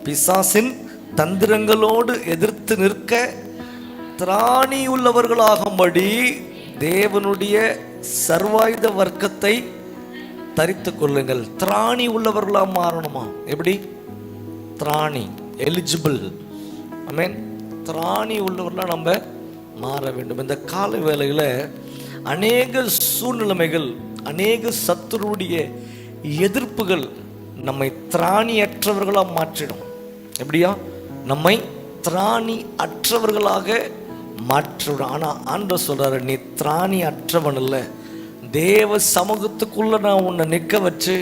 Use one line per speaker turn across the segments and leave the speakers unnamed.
பிசாசின் தந்திரங்களோடு எதிர்த்து நிற்க திராணி உள்ளவர்களாகும்படி தேவனுடைய சர்வாயுத வர்க்கத்தை தரித்து கொள்ளுங்கள். திராணி உள்ளவர்களாக மாறணுமா? எப்படி? திராணி, எலிஜிபிள். ஆமென். திராணி உள்ளவர்களாக நம்ம மாற வேண்டும். இந்த கால வேளையில் அநேக சூழ்நிலைமைகள், அநேக சத்துருடைய எதிர்ப்புகள் நம்மை திராணியற்றவர்களாக மாற்றிடும். எப்படியா? நம்மை திராணி அற்றவர்களாக மாற்றிவிடும். ஆனால் ஆண்டவர் சொல்றாரு, நீ திராணி அற்றவன் இல்லை, தேவ சமூகத்துக்குள்ள நான் உன்னை நிற்க வச்சு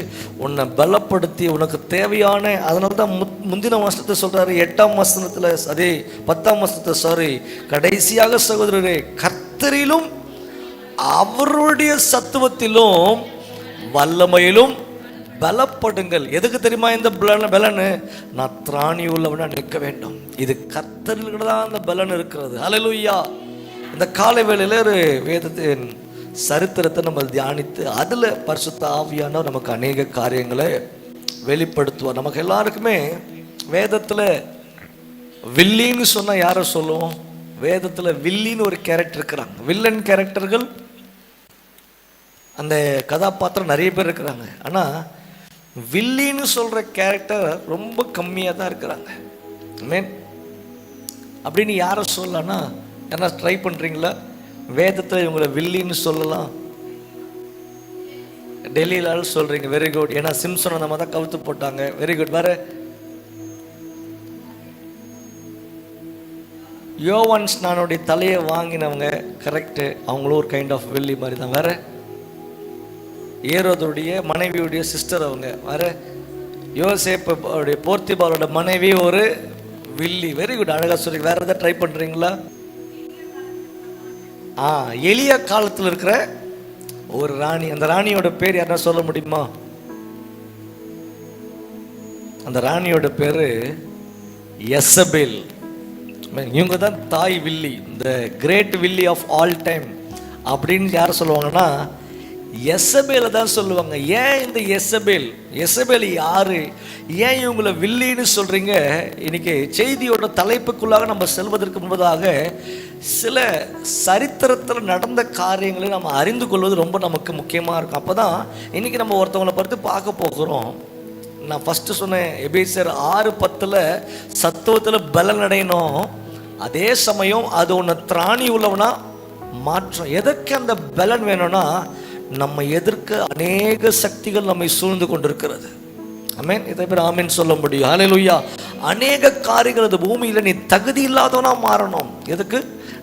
உன்னை பலப்படுத்தி உனக்கு தேவையான, அதனால தான் முந்தின வசனத்தை சொல்றாரு 8ஆம் வசனத்தில், அதே 10ஆம் வசனத்தை கடைசியாக சகோதரரே, கர்த்தரிலும் அவருடைய சத்துவத்திலும் வல்லமையிலும் பலப்படுங்கள். எதுக்கு தெரியுமா இந்த பலன்? நான் திராணி உள்ளவனா நிற்க வேண்டும். இது கர்த்தரில் தான் அந்த பலன் இருக்கிறது. ஹல்லேலூயா. இந்த காலை வேளையில ஒரு வேதத்தின் சரித்திரத்தை நம்ம தியானித்து அதில் பரிசுத்த ஆவியானவர் நமக்கு அநேக காரியங்களை வெளிப்படுத்துவார். நமக்கு எல்லாருக்குமே வேதத்தில் வில்லின்னு சொன்னால் யாரை சொல்லுவோம்? வேதத்தில் வில்லின்னு ஒரு கேரக்டர் இருக்கிறாங்க. வில்லன் கேரக்டர்கள் அந்த கதாபாத்திரம் நிறைய பேர் இருக்கிறாங்க. ஆனால் வில்லின்னு சொல்கிற கேரக்டர் ரொம்ப கம்மியாக தான் இருக்கிறாங்க. மீன் அப்படின்னு யாரை சொல்லலாம்னா, என்ன ட்ரை பண்ணுறீங்களா? வேதத்தில் இவங்களை வில்லின்னு சொல்லலாம். டெல்லியில சொல்கிறீங்க, வெரி குட். ஏன்னா சிம்சனை நம்ம தான் கவுத்து போட்டாங்க, வெரி குட். வேற யோவான் ஸ்நானுடைய தலையை வாங்கினவங்க, கரெக்டு, அவங்களும் ஒரு கைண்ட் ஆஃப் வில்லி மாதிரி தான். வேற ஏரோதுடைய மனைவியுடைய சிஸ்டர் அவங்க, வேற யோசேப்புடைய போர்த்திபாலோட மனைவி ஒரு வில்லி, வெரி குட், அழகாக சொல்லி. வேற எதாவது ட்ரை பண்ணுறீங்களா? எளிய காலத்தில் இருக்கிற ஒரு ராணி, அந்த ராணியோட பேர் யாரா சொல்ல முடியுமா? அந்த ராணியோட பேரு யெசபேல். இவங்க தான் தாய் வில்லி, இந்த கிரேட் வில்லி ஆஃப் ஆல் டைம் அப்படின்னு யாரை சொல்லுவாங்கன்னா யெசபேலை தான் சொல்லுவாங்க. ஏன் இந்த யெசபேல் யாரு? ஏன் இவங்களை வில்லின்னு சொல்றீங்க? இன்னைக்கு செய்தியோட தலைப்புக்குள்ளாக நம்ம செல்வதற்கு முன்பதாக சில சரித்திரத்தில் நடந்த காரியங்களை நம்ம அறிந்து கொள்வது ரொம்ப நமக்கு முக்கியமாக இருக்கும். அப்போ தான் இன்றைக்கி நம்ம ஒருத்தவங்களை பார்த்து பார்க்க போகிறோம். நான் ஃபஸ்ட்டு சொன்னேன், எபேசியர் 6:10 சத்துவத்தில் பலன் அடையணும், அதே சமயம் அது ஒன்று திராணி உள்ளவனா மாற்றம். எதற்கு அந்த பலன் வேணும்னா, நம்ம எதிர்க்க அநேக சக்திகள் நம்மை சூழ்ந்து கொண்டிருக்கிறது. ஆமென். இதை பேர் ஆமென் சொல்ல முடியும். ஹல்லேலூயா. அநேக காரியங்கள் இந்த பூமியில் நீ தகுதி இல்லாதவனா மாறணும். எதுக்கு?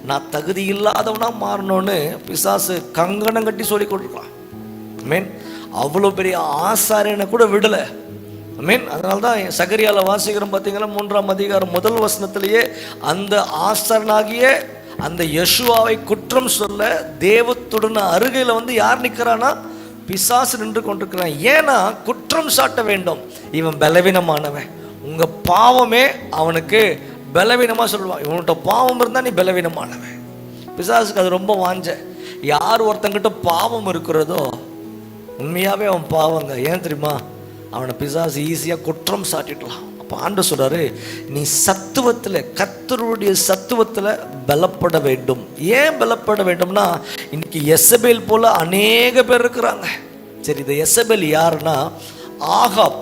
நான் தகுதி இல்லாதவனா மாறணும்னு பிசாசு கங்கணம் கட்டி சொல்லி கொண்டிருக்கலாம். ஆமென். அவ்வளோ பெரிய ஆசாரியனை கூட விடலை. ஆமென். அதனால தான் சகரியால வாசிக்கிறோம் பார்த்தீங்கன்னா 3ஆம் அதிகாரம் 1 வசனத்திலேயே அந்த ஆசாரனாகிய அந்த யெஷுவாவை குற்றம் சொல்ல தேவத்துடன் அருகையில் வந்து யார் நிற்கிறானா? பிசாசு நின்று கொண்டிருக்கிறான். ஏன்னா குற்றம் சாட்ட வேண்டும், இவன் பலவீனமானவன், உங்க பாவமே அவனுக்கு பலவீனமா சொல்லுவான். இவன்கிட்ட பாவம் இருந்தா நீ பலவீனமானவன். பிசாசுக்கு அது ரொம்ப வாஞ்ச. யார் ஒருத்தங்கிட்ட பாவம் இருக்கிறதோ உண்மையாவே அவன் பாவங்க. ஏன் தெரியுமா? அவனை பிசாசு ஈஸியாக குற்றம் சாட்டிடலாம். அப்போ ஆண்டவர் சொல்றாரு, நீ சத்துவத்தில், கர்த்தருடைய சத்துவத்தில் பலப்பட வேண்டும். ஏன் பலப்பட வேண்டும்னா, இன்னைக்கு யெசபேல் போல அநேக பேர் இருக்கிறாங்க. சரி, இந்த யெசபேல் யாருன்னா ஆகாப்.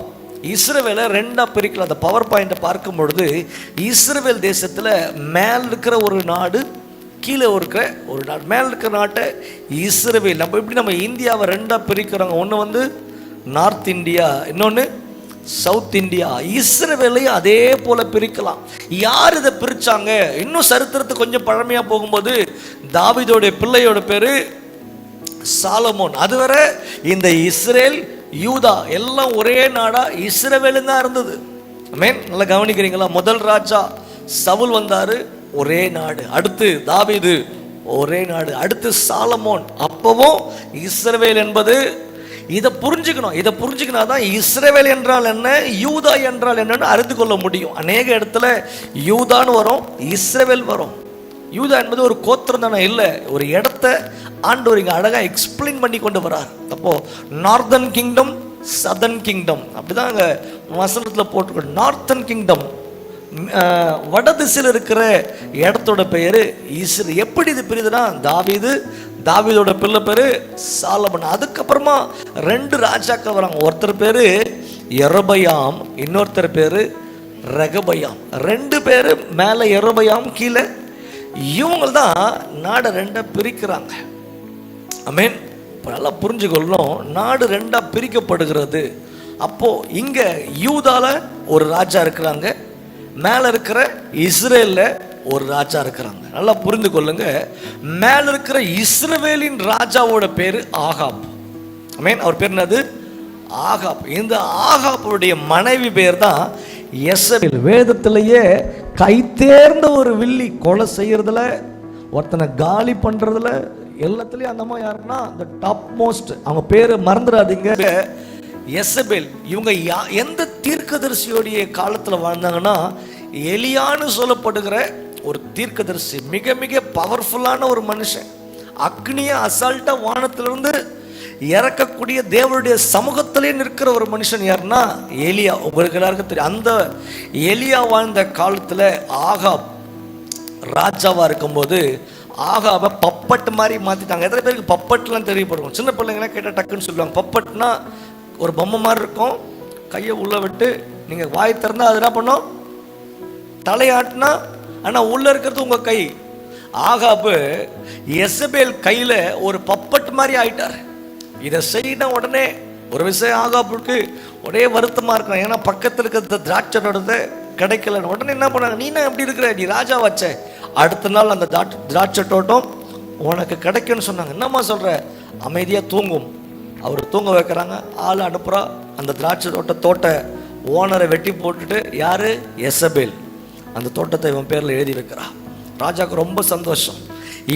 இஸ்ரவேலை ரெண்டாக பிரிக்கலாம். அந்த பவர் பாயிண்ட்டை பார்க்கும் பொழுது இஸ்ரவேல் தேசத்தில் மேல் இருக்கிற ஒரு நாடு, கீழே இருக்கிற ஒரு நாடு. மேல் இருக்கிற நாட்டை இஸ்ரவேல். நம்ம இந்தியாவை ரெண்டாக பிரிக்கிறோங்க. ஒன்று வந்து நார்த் இந்தியா, இன்னொன்று சவுத் இந்தியா. இஸ்ரவேலையும் அதே போல பிரிக்கலாம். யார் இதை பிரிச்சாங்க? இன்னும் சரித்திரத்துக்கு கொஞ்சம் பழமையா போகும்போது தாவீதோடைய பிள்ளையோட பேரு சாலமோன். அதுவரை இந்த இஸ்ரேல் யூதா எல்லாம் ஒரே நாடா இஸ்ரவேல் தான் இருந்தது. ஆமென். நல்லா கவனிக்கிறீங்களா? முதல் ராஜா சவுல் வந்தாரு, ஒரே நாடு. அடுத்து தாவீது, ஒரே நாடு. அடுத்து சாலமோன். அப்பவும் இஸ்ரவேல் என்பது, இதை புரிஞ்சுக்கணும். இதை புரிஞ்சுக்கினாதான் இஸ்ரவேல் என்றால் என்ன, யூதா என்றால் என்னன்னு அறிந்து கொள்ள முடியும். அநேக இடத்துல யூதான்னு வரும், இஸ்ரவேல் வரும். யூதா என்பது ஒரு கோத்திரம் தானே, இல்லை, ஒரு இடத்த ஆண்டவர் இங்க அழகா எக்ஸ்பிளைன் பண்ணி கொண்டு வரார். அப்போ நார்தர்ன் கிங்டம், சதர்ன் கிங்டம், அப்படிதான் அங்கே வசனத்தில் போட்டிருக்கோம். நார்த்தன் கிங்டம், வடதிசையில் இருக்கிற இடத்தோட பெயர் இஸ்ரேல். எப்படி இது பிரியுதுன்னா, தாவீதோட பிள்ளை பேரு சாலமன். அதுக்கப்புறமா 2 ராஜாக்கள் வராங்க. ஒருத்தர் பேரு யெரொபெயாம், இன்னொருத்தர் பேரு ரெகபயாம். 2 பேரு மேலே யெரொபெயாம், கீழே இவங்க தான் நாடை 2 பிரிக்கிறாங்க. ஆமென். இப்போ நல்லா புரிஞ்சுக்கொள்ளணும், நாடு 2 பிரிக்கப்படுகிறது. அப்போ இங்க யூதால ஒரு ராஜா இருக்கிறாங்க, மேல இருக்கிற இஸ்ரேல்ல ஒரு ராஜா இருக்கிறாங்க. நல்லா புரிந்து கொள்ளுங்க. மேல இருக்கிற இஸ்ரவேலின் ராஜாவோட பேரு ஆகாப். ஆமென். அவர் பேர் என்னது? ஆகாப். இந்த ஆகாப்புடைய மனைவி பேர் தான் யெசபேல். வேதத்திலேயே கை தேர்ந்த ஒரு வில்லி, கொலை செய்யறதுல, ஒருத்தனை காலி பண்றதுல, எல்லாத்துலயும் அந்த மாதிரி யாருன்னா இந்த டாப் மோஸ்ட். அவங்க பேரு மறந்துடாதீங்க, யெசபேல். இவங்க எந்த தீர்க்கதரிசியோடைய காலத்தில் வாழ்ந்தாங்கன்னா, எலியான்னு சொல்லப்படுகிற ஒரு தீர்க்கதரிசி, மிக மிக பவர்ஃபுல்லான ஒரு மனுஷன். அக்னியை அசால்ட்டா வானத்திலிருந்து இறக்கக்கூடிய தேவனுடைய சமூகத்திலே நிற்கிற ஒரு மனுஷன் யாருன்னா எலியா. உங்களுக்கு எல்லாருக்கும் தெரியும். அந்த எலியா வாழ்ந்த காலத்தில் ஆகாப் ராஜாவா இருக்கும்போது ஆகாபை பப்பட்டு மாதிரி மாத்திட்டாங்க. எத்தனை பேருக்கு பப்பட்டுலாம் தெரியப்படுவோம்? சின்ன பிள்ளைங்களாம் கேட்டால் டக்குன்னு சொல்லுவாங்க. பப்பட்னா ஒரு பொம்மை மாதிரி இருக்கும், கையை உள்ள விட்டு நீங்கள் வாய் திறந்தா அது என்ன பண்ணும்? தலையாட்டினா, ஆனால் உள்ள இருக்கிறது உங்க கை. ஆகாபு யெசபேல் கையில ஒரு பப்பட் மாதிரி ஆயிட்டார். இதை செய்யினா உடனே ஒரு விஷயம் ஆகாபுக்கு ஒரே வருத்தமா இருக்கணும். ஏன்னா பக்கத்தில் இருக்கிற திராட்சை கிடைக்கல. உடனே என்ன பண்ணாங்க? நீ என்ன எப்படி இருக்கிற, நீ ராஜா வச்ச, அடுத்த நாள் அந்த திராட்சை தோட்டம் உனக்கு கிடைக்குன்னு சொன்னாங்க. என்னம்மா சொல்ற? அமைதியா தூங்கும். அவர் தூங்க வைக்கிறாங்க, ஆள் அனுப்புறா. அந்த திராட்சை தோட்ட ஓனரை வெட்டி போட்டுட்டு, யாரு? யெசபேல். அந்த தோட்டத்தை இவன் பேர்ல எழுதி வைக்கிறா. ராஜாவுக்கு ரொம்ப சந்தோஷம்.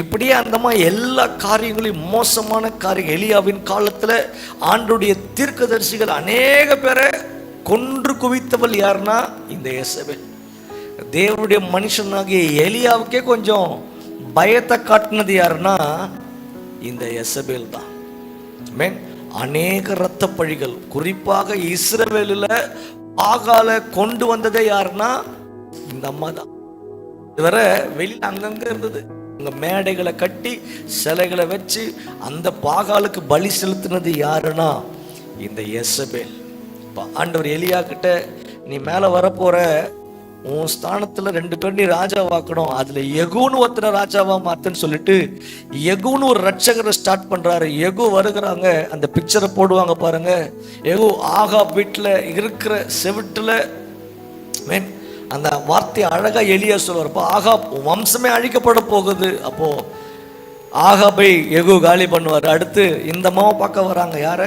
இப்படியே அந்தமா எல்லா காரியங்களையும், மோசமான காரியம். எலியாவின் காலத்துல ஆண்டுடைய தீர்க்கதரிசிகள் அநேக பேரை கொன்று குவித்தவள் யாருன்னா இந்த யெசபேல். தேவனுடைய மனுஷனாகிய எலியாவுக்கே கொஞ்சம் பயத்தை காட்டினது யாருன்னா இந்த யெசபேல் தான். அநேக இரத்த பழிகள், குறிப்பாக இஸ்ரவேலில் ஆகால கொண்டு வந்ததே யாருன்னா இந்த அம்மா தான். இதுவரை வெளியில் அங்கங்க இருந்தது, அங்க மேடைகளை கட்டி சிலைகளை வச்சு அந்த பாகாலுக்கு பலி செலுத்தினது யாருன்னா இந்த யெசபேல். ஆண்டவர் எலியா கிட்ட, நீ மேல வரப்போற, உன் ஸ்தானத்துல 2 பேர் நீ ராஜாவாக்கணும், அதுல யெகூன்னு ஒருத்தனை ராஜாவா மாத்துன்னு சொல்லிட்டு யெகூன்னு ஒரு ரட்சகரை ஸ்டார்ட் பண்றாரு. யெகூ வருகிறாங்க, அந்த பிக்சரை போடுவாங்க பாருங்க. யெகூ ஆகாப் வீட்டுல இருக்கிற செவிட்டுல அந்த வார்த்தையை அழகா எலியா சொல்லுவார். ஆகாப் வம்சமே அழிக்கப்பட போகுது. அப்போ ஆகாபை யெகூ காலி பண்ணுவார். அடுத்து இந்த அம்மாவை பார்க்க வராங்க, யார?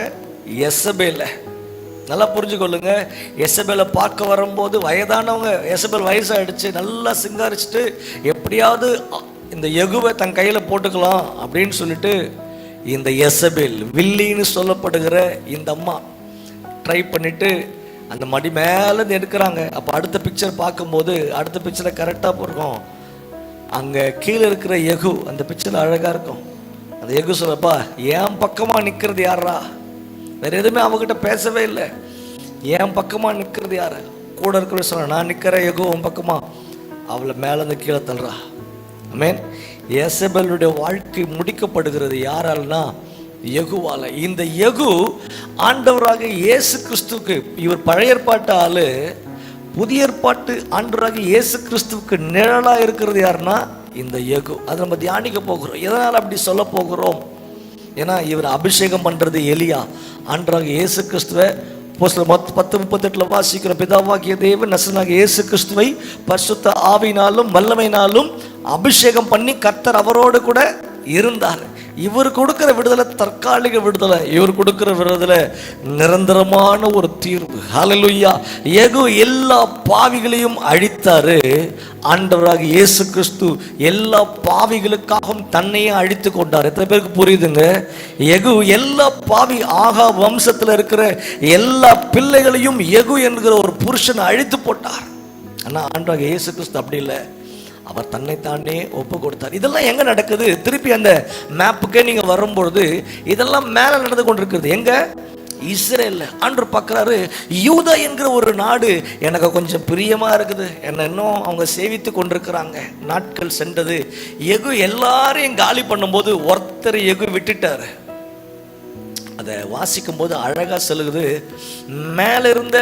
யெசபேல. நல்லா புரிஞ்சுக்கொள்ளுங்க. யெசபேலை பார்க்க வரும்போது வயதானவங்க, யெசபேல் வயசாயிடுச்சு, நல்லா சிங்காரிச்சுட்டு எப்படியாவது இந்த யெகூவை தன் கையில போட்டுக்கலாம் அப்படின்னு சொல்லிட்டு இந்த யெசபேல் வில்லின்னு சொல்லப்படுகிற இந்த அம்மா ட்ரை பண்ணிட்டு அந்த மடி மேல எடுக்கிறாங்க. அப்போ அடுத்த பிக்சர் பார்க்கும்போது, அடுத்த பிக்சரை கரெக்டாக போடுறோம், அங்க கீழே இருக்கிற யெகூ அந்த பிக்சர் அழகா இருக்கும். அந்த யெகூ சொல்லப்பா, என் பக்கமா நிக்கிறது யாரா? வேற எதுவுமே அவகிட்ட பேசவே இல்லை. என் பக்கமா நிக்கிறது யாரு? கூட இருக்கிற சொல்ல, நான் நிக்கிறேன் யெகூ உன் பக்கமா. அவளை மேல இருந்து கீழே தள்ளுறா. ஆமென். யெசபேலுடைய வாழ்க்கை முடிக்கப்படுகிறது யாரால்னா யெகூவால. இந்த யெகூ ஆண்டவராக இயேசு கிறிஸ்துவுக்கு, இவர் பழைய ஏற்பாட்டு ஆளு, புதிய ஏற்பாட்டு ஆண்டவராக இயேசு கிறிஸ்துவுக்கு நிழலா இருக்கிறது யாருன்னா இந்த யெகூ. அதை நம்ம தியானிக்க போகிறோம். எதனால் அப்படி சொல்ல போகிறோம்? ஏன்னா இவர் அபிஷேகம் பண்றது எலியா. ஆண்டவராக இயேசு கிறிஸ்துவை 10:38 வாசிக்கிறோம். பிதாவாகிய தேவன் நசனாகிய இயேசு கிறிஸ்துவை பரிசுத்த ஆவியினாலும் வல்லமையினாலும் அபிஷேகம் பண்ணி கர்த்தர் அவரோடு கூட இருந்தார். இவர் கொடுக்கிற விடுதலை தற்காலிக விடுதலை, இவர் கொடுக்கிற விடுதலை நிரந்தரமான ஒரு தீர்வு. ஹல்லேலூயா. யெகூ எல்லா பாவிகளையும் அழித்தாரு. ஆண்டவராக இயேசு கிறிஸ்து எல்லா பாவிகளுக்காகவும் தன்னையே அழித்து கொண்டார். எத்தனை பேருக்கு புரியுதுங்க? யெகூ எல்லா பாவி, ஆகா வம்சத்தில் இருக்கிற எல்லா பிள்ளைகளையும் யெகூ என்கிற ஒரு புருஷனை அழித்து போட்டார். ஆனால் ஆண்டவராக இயேசு கிறிஸ்து அப்படி இல்லை, அவர் தன்னைத்தானே ஒப்பு கொடுத்தார். இதெல்லாம் எங்க நடக்குது? திருப்பி அந்த மேப்புக்கே நீங்க வரும்பொழுது இதெல்லாம் மேல நடந்து கொண்டிருக்கிறது. எங்க? இஸ்ரேல் ஆண்டு பார்க்குறாரு, யூதா என்கிற ஒரு நாடு எனக்கு கொஞ்சம் பிரியமா இருக்குது, என்ன இன்னும் அவங்க சேவித்து கொண்டிருக்கிறாங்க. நாட்கள் சென்றது. எகு எல்லாரையும் காலி பண்ணும்போது ஒருத்தர் எகு விட்டுட்டாரு. அதை வாசிக்கும் போது அழகா சொல்லுது, மேல இருந்த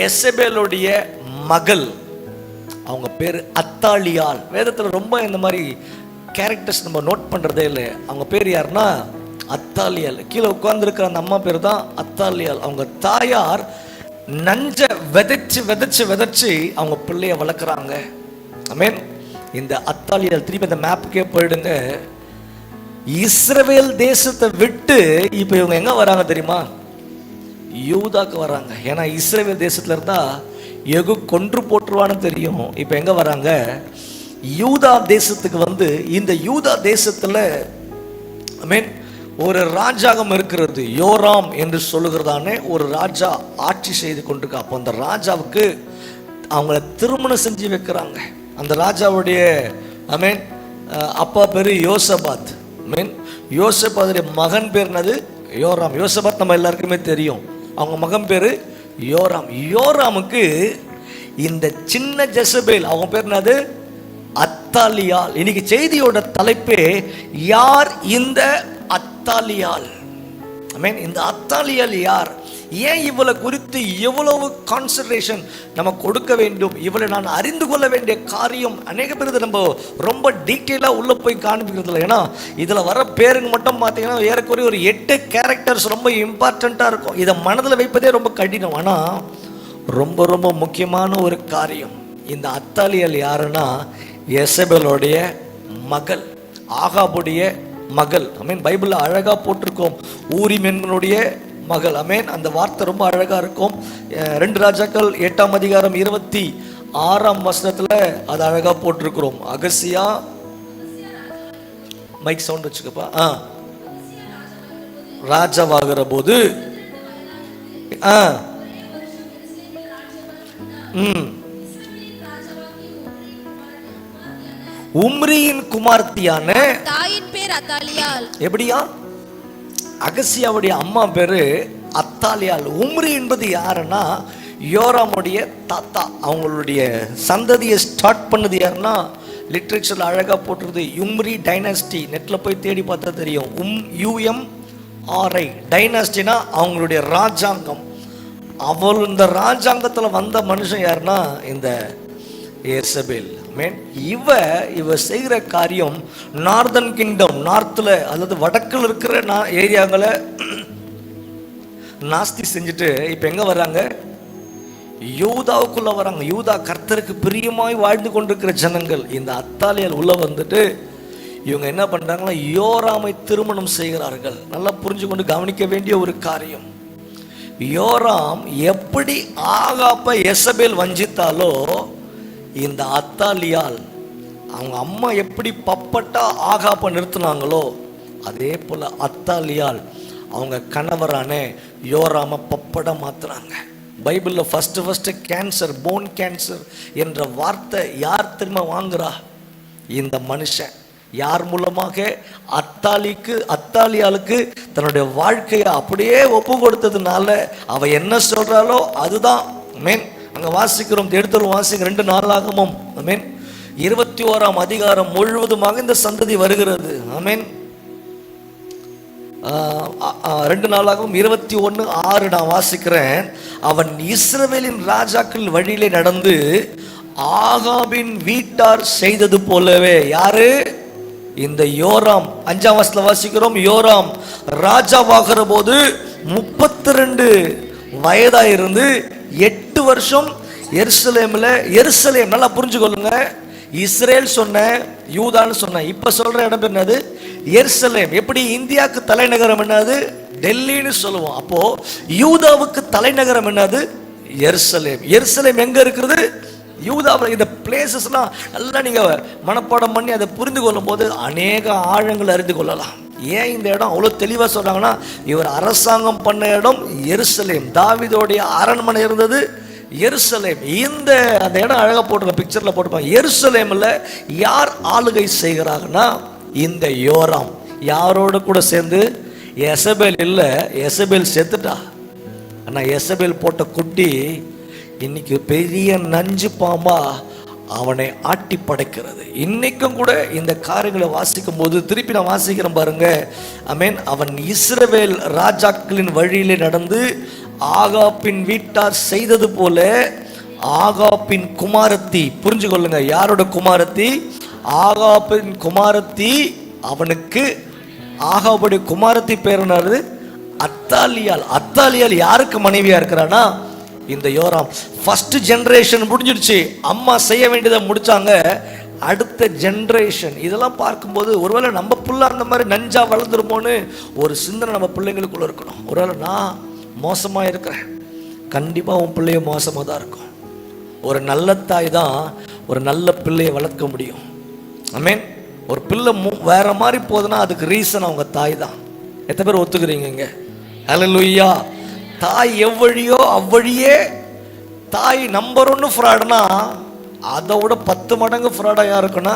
எசபேலுடைய மகள், அவங்க பேர் அத்தாலியாள். வேதத்துல ரொம்ப இந்த மாதிரி கேரக்டர்ஸ் நம்ம நோட் பண்றதே இல்லை. அவங்க பேர் யாருன்னா அத்தாலியாள். கீழே உட்கார்ந்துருக்கிற அந்த அம்மா பேர் தான் அத்தாலியாள். அவங்க தாயார் நஞ்ச விதைச்சு விதைச்சு விதைச்சு அவங்க பிள்ளைய வளர்க்குறாங்க. ஆமென். இந்த அத்தாலியாள் திருப்பி இந்த மேப்புக்கே போயிடுங்க. இஸ்ரவேல் தேசத்தை விட்டு இப்ப இவங்க எங்க வராங்க தெரியுமா? யூதாக்கு வராங்க. ஏன்னா இஸ்ரவேல் தேசத்துல இருந்தா எகு கொன்று போட்டுருவான்னு தெரியும். இப்ப எங்க வராங்க? யூதா தேசத்துக்கு வந்து, இந்த யூதா தேசத்துல ஆமென் ஒரு ராஜாகம் இருக்கிறது. யோராம் என்று சொல்லுகிறதானே ஒரு ராஜா ஆட்சி செய்து கொண்டிருக்கா. அப்போ அந்த ராஜாவுக்கு அவங்கள திருமணம் செஞ்சு வைக்கிறாங்க. அந்த ராஜாவுடைய ஆமென் அப்பா பேரு யோசபாத். ஆமென். யோசபாத்துடைய மகன் பேர் என்னது? யோராம். யோசபாத் நம்ம எல்லாருக்குமே தெரியும். அவங்க மகன் பேரு யோராம். யோராமுக்கு இந்த சின்ன ஜெசபேல், அவங்க பேர் என்னது? அத்தாலியாள். இன்னைக்கு செய்தியோட தலைப்பே யார் இந்த அத்தாலியாள்? ஆமென். இந்த அத்தாலியாள் யார்? ஏன் இவளை குறித்து எவ்வளவு கான்சன்ட்ரேஷன் நம்ம கொடுக்க வேண்டும்? இவளை நான் அறிந்து கொள்ள வேண்டிய காரியம் அநேக பேர் நம்ம ரொம்ப டீட்டெயிலாக உள்ள போய் காண்பிக்கிறது இல்லை. ஏன்னா இதில் வர பேருங்க மட்டும் பார்த்தீங்கன்னா ஏறக்குறைய ஒரு 8 கேரக்டர்ஸ் ரொம்ப இம்பார்ட்டண்ட்டாக இருக்கும். இதை மனதில் வைப்பதே ரொம்ப கடினம். ஆனால் ரொம்ப ரொம்ப முக்கியமான ஒரு காரியம். இந்த அத்தாலியாள் யாருன்னா எசபேலுடைய மகள், ஆகாபுடைய மகள். ஆமென். பைபிளில் அழகா போட்டிருக்கோம், ஊரிம் என்பவனுடைய மகள். ஆமென். அந்த வார்த்தை ரொம்ப அழகா இருக்கும். 2 ராஜாக்கள் 8ஆம் அதிகாரம் 26ஆம் வசனத்துல அது அழகா போட்டிருக்கிறோம். அகசியா, மைக் சவுண்ட் வச்சுக்கப்பா. ராஜாவாகிற போது உம்ரியின் குமார்த்தியான தாயின் பேர் அத்தாலியாள். எப்படியா? அகசியாவுடைய அம்மா பேரு அத்தாலியாள். உம்ரி என்பது யாருன்னா யோராமுடைய தாத்தா. அவங்களுடைய சந்ததியை ஸ்டார்ட் பண்ணது யாருன்னா லிட்ரேச்சர்ல அழகா போட்டுருது உம்ரி டைனாஸ்டி. நெட்ல போய் தேடி பார்த்தா தெரியும். UMRI டைனாஸ்டினா அவங்களுடைய ராஜாங்கம். அவள் இந்த ராஜாங்கத்துல வந்த மனுஷன் யாருன்னா இந்த எசபேல். இவ செய்கிற காரியம் நார்தன் கிங்டம், நார்த்ல அல்லது வடக்கில் இருக்கிற ஏரியாங்களை நாஸ்தி செஞ்சுட்டு இப்ப எங்க வர்றாங்க? யூதாவுக்குள்ள வராங்க. யூதா கர்த்தருக்கு பிரியமாய் வாழ்ந்து கொண்டிருக்கிற ஜனங்கள். இந்த அத்தாலியாள் உள்ள வந்துட்டு இவங்க என்ன பண்றாங்கன்னா யோராமை திருமணம் செய்கிறார்கள். நல்லா புரிஞ்சு கொண்டு கவனிக்க வேண்டிய ஒரு காரியம். யோராம் எப்படி ஆகாப்ப எசபேல் வஞ்சித்தாலோ, இந்த அத்தாலியாள் அவங்க அம்மா எப்படி பப்பட்டா ஆகாப்ப நிறுத்தினாங்களோ, அதே போல அத்தாலியாள் அவங்க கணவரான யோராம பப்பட மாத்துறாங்க. பைபிள்ல ஃபர்ஸ்ட் கேன்சர், போன் கேன்சர் என்ற வார்த்தை யார் திரும்ப வாங்குறா? இந்த மனுஷன். யார் மூலமாக? அத்தாலியாளுக்கு தன்னுடைய வாழ்க்கையை அப்படியே ஒப்பு கொடுத்ததுனால அவ என்ன சொல்றாளோ அதுதான். மேன் அங்க வாசிக்கிறோம், எடுத்து வாசிக்க 2 நாளாகமும் ஆமென் 21ஆம் அதிகாரம் முழுவதுமாக இந்த சந்ததி வருகிறது. ஆமென். 2 நாளாகவும் 21:6 நான் வாசிக்கிறேன். அவன் இஸ்ரவேலின் ராஜாக்கள் வழியிலே நடந்து ஆகாபின் வீட்டார் செய்தது போலவே. யாரு? இந்த யோராம். 5ஆம் வசனத்துல வாசிக்கிறோம், யோராம் ராஜாவாகிற போது 32 வயதா இருந்து 8 வருஷம் எருசலேம். நல்லா புரிஞ்சுக்கொள்ளுங்க. இஸ்ரேல் சொன்ன, யூதான்னு சொன்ன, இப்ப சொல்ற இடம் என்னது? எருசலேம். எப்படி இந்தியாவுக்கு தலைநகரம் என்னது? டெல்லின்னு சொல்லுவோம். அப்போ யூதாவுக்கு தலைநகரம் என்னது? எருசலேம். எருசலேம் எங்க இருக்கிறது? யூதாவில். இந்த பிளேசஸ்லாம் நல்லா நீங்க மனப்பாடம் பண்ணி அதை புரிந்து கொள்ளும் போது அநேக ஆழங்கள் அறிந்து கொள்ளலாம். ஏன் இந்த இடம் அவ்வளோ தெளிவாக சொல்றாங்கன்னா, இவர் அரசாங்கம் பண்ண இடம் எருசலேம். தாவீதோடைய அரண்மனை இருந்தது எருசலேம். அந்த இடம் அழகா போட்டிருக்க, பிக்சர்ல போட்டிருப்பாங்க. எருசலேம்ல யார் ஆளுகை செய்கிறாங்கன்னா இந்த யோராம். யாரோட கூட சேர்ந்து? எசபேல் இல்ல, எசபேல் செத்துட்டா. ஆனால் எசபேல் போட்ட குட்டி இன்னைக்கு பெரிய நஞ்சு பாம்பா அவனை ஆட்டி படைக்கிறது. இன்னைக்கும் கூட இந்த காரியங்களை வாசிக்கும் போது திருப்பி நான் வாசிக்கிறேன் பாருங்க. ஆமென். அவன் இஸ்ரவேல் ராஜாக்களின் வழியிலே நடந்து ஆகாப்பின் வீட்டார் செய்தது போல ஆகாப்பின் குமாரத்தி, புரிஞ்சு கொள்ளுங்க, யாரோட குமாரத்தி? ஆகாப்பின் குமாரத்தி. அவனுக்கு ஆகாபுடைய குமாரத்தி பேர் என்னது? அத்தாலியால். அத்தாலியால் யாருக்கு மனைவியா இருக்கிறானா? இந்த யோராம். ஃபர்ஸ்ட் ஜெனரேஷன் முடிஞ்சிடுச்சு, அம்மா செய்ய வேண்டியதை முடிச்சாங்க. அடுத்த ஜெனரேஷன் இதெல்லாம் பார்க்கும்போது ஒருவேளை நம்ம பிள்ளை அந்த மாதிரி நஞ்சா வளர்ந்துருமோன்னு ஒரு சிந்தனை நம்ம பிள்ளைங்களுக்குள்ள இருக்கணும். ஒருவேளை நான் மோசமா இருக்கிறேன், கண்டிப்பா உன் பிள்ளைய மோசமாக தான் இருக்கும். ஒரு நல்ல தாய் தான் ஒரு நல்ல பிள்ளையை வளர்க்க முடியும். ஆமென். ஒரு பிள்ளை வேற மாதிரி போகுதுன்னா அதுக்கு ரீசன் அவங்க தாய் தான். எத்தனை பேர் ஒத்துக்கிறீங்க? ஹல்லேலூயா. தாய் எவ்வழியோ அவ்வழியே. தாய் நம்பர் 1 ஃப்ராடுனா அதை விட 10 மடங்கு ஃப்ராடாக யார் இருக்குன்னா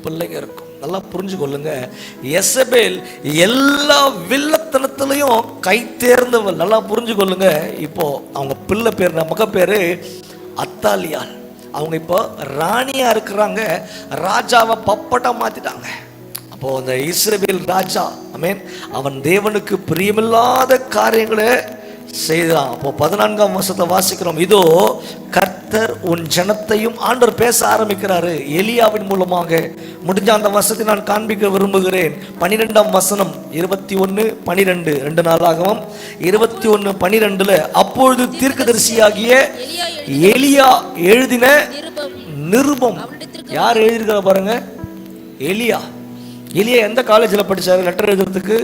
பிள்ளைங்க இருக்கும். நல்லா புரிஞ்சு கொள்ளுங்க. எசபேல் எல்லா வில்லத்தனத்திலையும் கை தேர்ந்தவள். நல்லா புரிஞ்சு கொள்ளுங்க. இப்போ அவங்க பிள்ளை பேர், மக பேரு அத்தாலியால். அவங்க இப்போ ராணியா இருக்கிறாங்க. ராஜாவை பப்பட்டா மாத்திட்டாங்க. அப்போ அந்த இஸ்ரவேல் ராஜா, ஆமென், அவன் தேவனுக்கு பிரியமில்லாத காரியங்களை செய்தான். அப்போ 14ஆம் வசனத்தை வாசிக்கிறோம். இதோ கர்த்தர் உன் ஜனத்தையும், ஆண்டவர் பேச ஆரம்பிக்கிறாரு எலியாவின் மூலமாக. முடிஞ்ச அந்த வசனத்தை நான் காண்பிக்க விரும்புகிறேன். 12ஆம் வசனம் 21:12 2 நாளாகவும் 21:12 அப்பொழுது தீர்க்கதரிசியாகிய எலியா எழுதின நிருபம். யார் எழுதியிருக்கிற பாருங்க? எலியா. எலியா எந்த காலேஜில் படிச்சாரு லெட்டர் எழுதுறதுக்கு?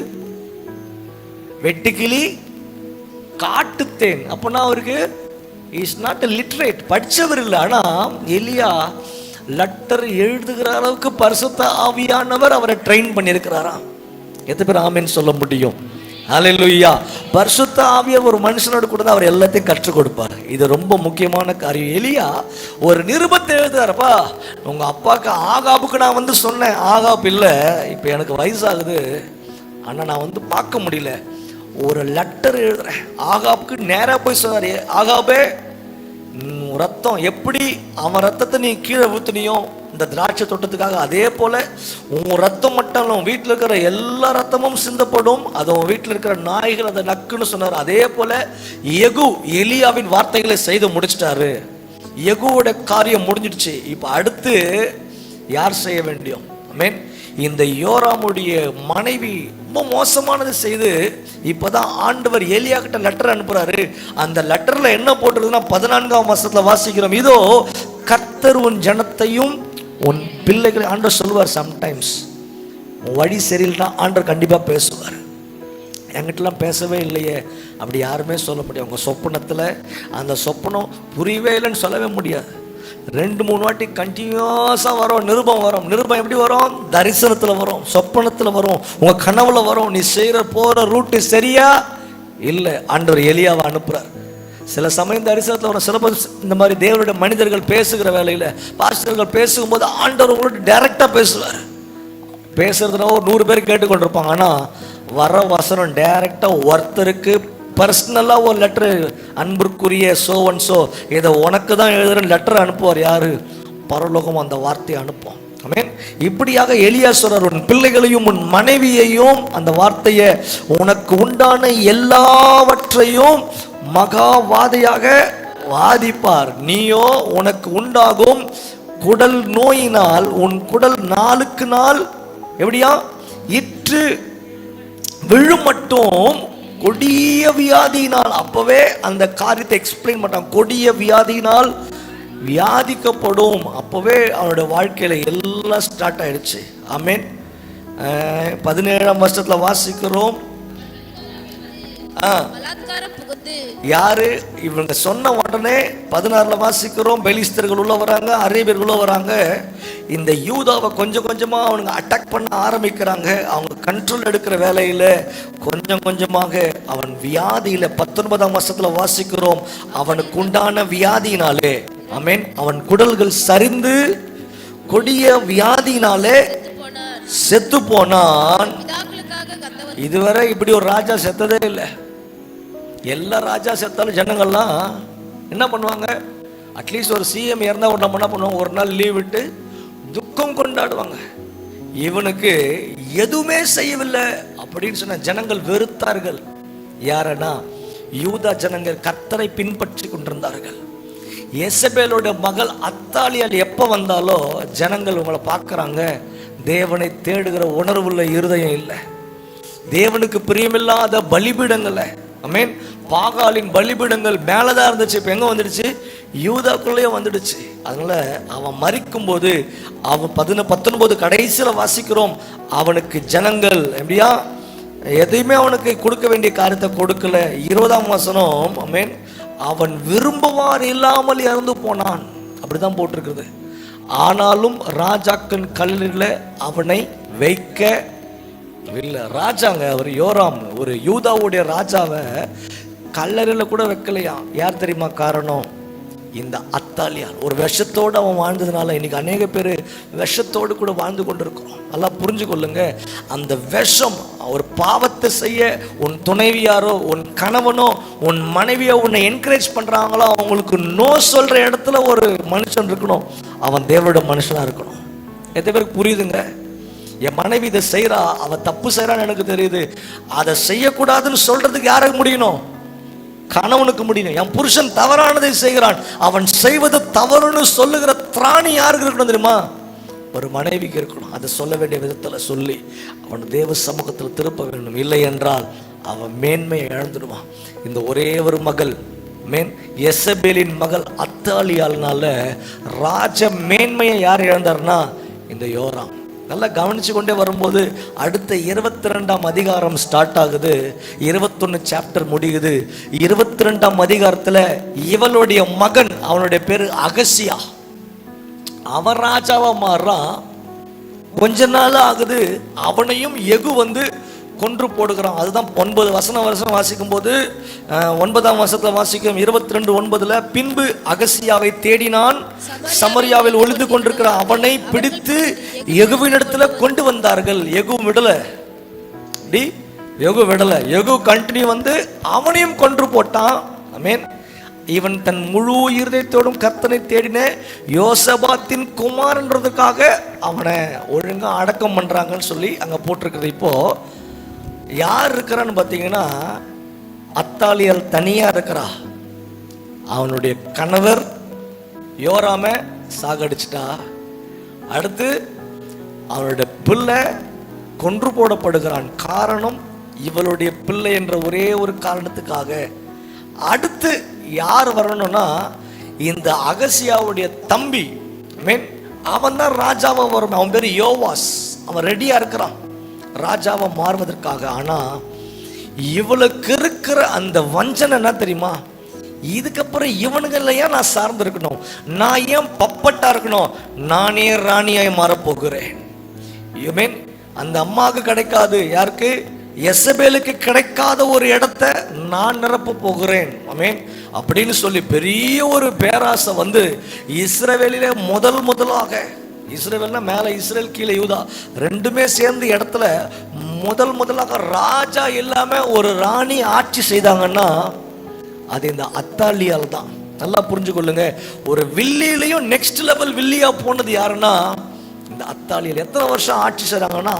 வெட்டுக்கிளி காட்டுத்தேன். அப்பனா அவருக்கு இஸ் நாட் லிட்ரேட், படிச்சவர் இல்லை. ஆனா எலியா லெட்டர் எழுதுகிற அளவுக்கு பரிசுத்த ஆவியானவர் அவரை ட்ரெயின் பண்ணியிருக்கிறாராம். எத்தனை பேர் ஆமென் சொல்ல முடியும்? ஹல்லேலூயா. பரிசுத்த ஆவியார் ஒரு மனுஷனோடு கூட தான் அவர் எல்லாத்தையும் கற்றுக் கொடுப்பார். இது ரொம்ப முக்கியமான காரியம். எலியா ஒரு நிருபத்தை எழுதுறாருப்பா. உங்க அப்பாவுக்கு ஆகாபுக்கு நான் வந்து சொன்னேன், ஆகாப் இல்லை, இப்போ எனக்கு வயசாகுது, ஆனால் நான் வந்து பார்க்க முடியல, ஒரு லெட்டர் எழுதுறேன். ஆகாப்புக்கு நேராக போய் சொன்னாரு, ஆகாபே ரத்தம் எப்படி அவன் ரத்தத்தை நீ கீழே ஊத்துனியோ இந்த திராட்சை தோட்டத்துக்காக, அதே போல உன் ரத்தம் மட்டும் இல்லை, வீட்டில் இருக்கிற எல்லா ரத்தமும் சிந்தப்படும், அது உன் வீட்டில் இருக்கிற நாய்கள் அதை நக்குன்னு சொன்னார். அதே போல யெகூ எலியாவின் வார்த்தைகளை செய்து முடிச்சிட்டாரு. யெகூவோட காரியம் முடிஞ்சிடுச்சு. இப்போ அடுத்து யார் செய்ய வேண்டியும்? ஆமென். இந்த யோராமுடைய மனைவி ரொம்ப மோசமானது செய்து இப்பதான் ஆண்டவர் எலியா கிட்ட லெட்டர் அனுப்புறாரு. அந்த லெட்டர்ல என்ன போட்டிருக்குன்னா 14ஆம் வசனத்துல வாசிக்கிறோம். இதோ கர்த்தர் உன் ஜனத்தையும் உன் பிள்ளைகளை, ஆண்டவர் சொல்லுவார், சம்டைம்ஸ் உன் வழி சரியில்லைன்னா ஆண்டவர் கண்டிப்பா பேசுவார். என்கிட்டலாம் பேசவே இல்லையே அப்படி யாருமே சொல்ல முடியாது. உங்க சொப்பனத்துல அந்த சொப்பனம் புரியவே இல்லைன்னு சொல்லவே முடியாது. 2-3 வாட்டி கண்டினியூஸாக வரும், நிருபம் வரும். நிருபம் எப்படி வரும்? தரிசனத்தில் வரும், சொப்பனத்தில் வரும், உங்கள் கனவுல வரும். நீ செய்கிற போகிற ரூட்டு சரியா இல்லை, ஆண்டவர் எலியாவை அனுப்புகிறார். சில சமயம் தரிசனத்தில் வரும். சில இந்த மாதிரி தேவனுடைய மனிதர்கள் பேசுகிற வேலையில், பாஸ்டர்கள் பேசும்போது ஆண்டவர் உங்களோட டைரெக்டாக பேசுவார். பேசுறதுனா ஒரு 100 பேர் கேட்டுக்கொண்டிருப்பாங்க. ஆனால் வர வசனம் டைரெக்டாக ஒருத்தருக்கு பர்சனலாக ஒரு லெட்டர், அன்பிற்குரிய சோ அண்ட் சோ இதை உனக்கு தான் எழுதுற லெட்டர் அனுப்புவார். யாரு? பரலோகம் அந்த வார்த்தையை அனுப்பும். ஆமென். இப்படியாக எலியா சொல்றார், உன் பிள்ளைகளையும் உன் மனைவியையும், அந்த வார்த்தையை உனக்கு உண்டான எல்லாவற்றையும் மகா வாதையாக வாதிப்பார். நீயோ உனக்கு உண்டாகும் குடல் நோயினால் உன் குடல் நாளுக்கு நாள் எப்படியா இற்று விழும் மட்டும் கொடிய வியாதியினால். அப்பவே அந்த காரியத்தை எக்ஸ்பிளைன் பண்ணான். கொடிய வியாதியினால் வியாதிக்கப்படும். அப்பவே அவனுடைய வாழ்க்கையில எல்லாம் ஸ்டார்ட் ஆயிடுச்சு. ஆமென். 17ஆம் வருஷத்துல வாசிக்கிறோம். யாரு இவங்க சொன்ன உடனே 16ல வாசிக்கிறோம், பெலிஸ்தர்கள் உள்ள வராங்க, அரேபியர்கள் உள்ள வராங்க. இந்த யூதாவை கொஞ்சம் கொஞ்சமா அவனுங்க அட்டாக் பண்ண ஆரம்பிக்கிறாங்க. அவங்க கண்ட்ரோல் எடுக்கிற வேலையில கொஞ்சம் கொஞ்சமாக அவன் வியாதியில 19ஆம் வருஷத்துல வாசிக்கிறோம், அவனுக்கு உண்டான வியாதியினாலே, ஆமென், அவன் குடல்கள் சரிந்து கொடிய வியாதியினாலே செத்து போனான். இதுவரை இப்படி ஒரு ராஜா செத்ததே இல்லை. எல்லா ராஜா செத்தாலும் ஜனங்கள்லாம் என்ன பண்ணுவாங்க? அட்லீஸ்ட் ஒரு சிஎம் இறந்தா நம்ம என்ன பண்ணுவாங்க? ஒரு நாள் லீவ் விட்டு துக்கம் கொண்டாடுவாங்க. இவனுக்கு எதுவுமே செய்யவில்லை அப்படின்னு சொன்ன ஜனங்கள் வெறுத்தார்கள். யாரனா? யூதா ஜனங்கள் கர்த்தரை பின்பற்றி கொண்டிருந்தார்கள். எசபேலோட மகள் அத்தாலியால் எப்போ வந்தாலோ ஜனங்கள் உங்களை பார்க்குறாங்க, தேவனை தேடுகிற உணர்வுள்ள இருதயம் இல்லை, தேவனுக்கு பிரியமில்லாத பலிபீடங்களை, ஆமென், பாகாலின் பலிபீடங்கள் மேலதான் இருந்துச்சு. இப்போ எங்கே வந்துடுச்சு? யூதாக்குள்ளேயே வந்துடுச்சு. அதனால அவன் மரிக்கும் போது அவன் 19 கடைசியில் வாசிக்கிறோம், அவனுக்கு ஜனங்கள் எப்படியா எதையுமே அவனுக்கு கொடுக்க வேண்டிய காரியத்தை கொடுக்கல. 20ஆம் வசனம், ஆமென், அவன் விரும்புவார் இல்லாமல் இறந்து போனான், அப்படிதான் போட்டிருக்குது. ஆனாலும் ராஜாக்கள் கல்லறையில் அவனை வைக்க இல்லை. ராஜாங்க அவர் யோராம், ஒரு யூதாவுடைய ராஜாவை கல்லறையில் கூட வைக்கலையா. யார் தெரியுமா காரணம்? இந்த அத்தாலியால். ஒரு விஷத்தோடு அவன் வாழ்ந்ததுனால இன்னைக்கு அநேக பேர் விஷத்தோடு கூட வாழ்ந்து கொண்டிருக்கிறோம். நல்லா புரிஞ்சு கொள்ளுங்க. அந்த விஷம், ஒரு பாவத்தை செய்ய உன் துணைவியாரோ உன் கணவனோ உன் மனைவியோ உன்னை என்கரேஜ் பண்றாங்களோ அவங்களுக்கு நோ சொல்ற இடத்துல ஒரு மனுஷன் இருக்கணும். அவன் தேவனுடைய மனுஷனா இருக்கணும். எத்தனை பேருக்கு புரியுதுங்க? என் மனைவி இதை செய்யறா, அவ தப்பு செய்யறான்னு எனக்கு தெரியுது, அதை செய்யக்கூடாதுன்னு சொல்றதுக்கு யாருக்கு முடியணும்? கணவனுக்கு முடியும். என் புருஷன் தவறானதை செய்கிறான், அவன் செய்வது தவறுன்னு சொல்லுகிற திராணி யாருக்கு இருக்கணும் தெரியுமா? ஒரு மனைவிக்கு இருக்கணும். அதை சொல்ல வேண்டிய விதத்துல சொல்லி அவன் தேவ சமூகத்தில் திருப்ப வேண்டும். இல்லை என்றால் அவன் மேன்மையை இழந்துடுவான். இந்த ஒரே ஒரு மகள், எசபேலின் மகள் அத்தாலியால்னால ராஜ மேன்மையை யார் இழந்தார்னா இந்த யோராம். நல்லா கவனிச்சு கொண்டே வரும்போது அடுத்த 22ஆம் அதிகாரம் ஸ்டார்ட் ஆகுது, 21 சாப்டர் முடியுது. 22ஆம் அதிகாரத்துல இவளுடைய மகன், அவனுடைய பேரு அகசியா, அவன் ராஜாவா மாறுறான். கொஞ்ச நாள் ஆகுது, அவனையும் எகு வந்து கொன்று போடுகிறான். அதுதான் 9 வருஷம் வாசிக்கும் போது 9ஆம் வருஷத்துல வாசிக்கும் 22:9, பின்பு அகசியாவை தேடினான், சமரியாவில் ஒளிந்து கொண்டிருக்கிற அவனை பிடித்து எகுவினிடத்துல கொண்டு வந்தார்கள். எகு விடல, எகு கண்டினியூ வந்து அவனையும் கொன்று போட்டான். ஆமென். இவன் தன் முழு இருதயத்தோடும் கர்த்தனை தேடின யோசபாத்தின் குமாரன்றதுக்காக அவனை ஒழுங்கா அடக்கம் பண்றாங்கன்னு சொல்லி அங்க போட்டிருக்கிறது. இப்போ யார் இருக்கிறான்னு பார்த்தீங்கன்னா அத்தாலியால் தனியா இருக்கிறா. அவனுடைய கணவர் யோராம சாகடிச்சிட்டா. அடுத்து அவனுடைய பிள்ளை கொன்று போடப்படுகிறான். காரணம் இவளுடைய பிள்ளை என்ற ஒரே ஒரு காரணத்துக்காக. அடுத்து யார் வரணும்னா இந்த அகசியாவுடைய தம்பி, அவன் தான் ராஜாவா வரும். அவன் பேரு யோவாஸ். அவன் ரெடியா இருக்கிறான் ராஜாவை மாறுவதற்காக. ஆனா இவளுக்கு இருக்கிற அந்த வஞ்சனை என்ன தெரியுமா? இதுக்கப்புறம் இவனுங்களையா நான் சார்ந்து இருக்கணும், நான் ஏன் பப்பட்டா இருக்கணும், நானே ராணியாய் மாறப்போகிறேன். அந்த அம்மாவுக்கு கிடைக்காது, யாருக்கு? எசபேலுக்கு கிடைக்காத ஒரு இடத்தை நான் நிரப்ப போகிறேன். ஆமென். அப்படின்னு சொல்லி பெரிய ஒரு பேராசை வந்து இஸ்ரவேலிலே முதலாக, இஸ்ரவேல்னா மேல இஸ்ரேல் கீழே யூதா ரெண்டுமே சேர்ந்து இடத்துல முதலாக ராஜா இல்லாம ஒரு ராணி ஆட்சி செய்தாங்கன்னா அது இந்த அத்தாலியால் தான். நல்லா புரிஞ்சு கொள்ளுங்க. ஒரு வில்லியிலையும் நெக்ஸ்ட் லெவல் வில்லியா போனது யாருன்னா இந்த அத்தாலியால். எத்தனை வருஷம் ஆட்சி செய்றாங்கன்னா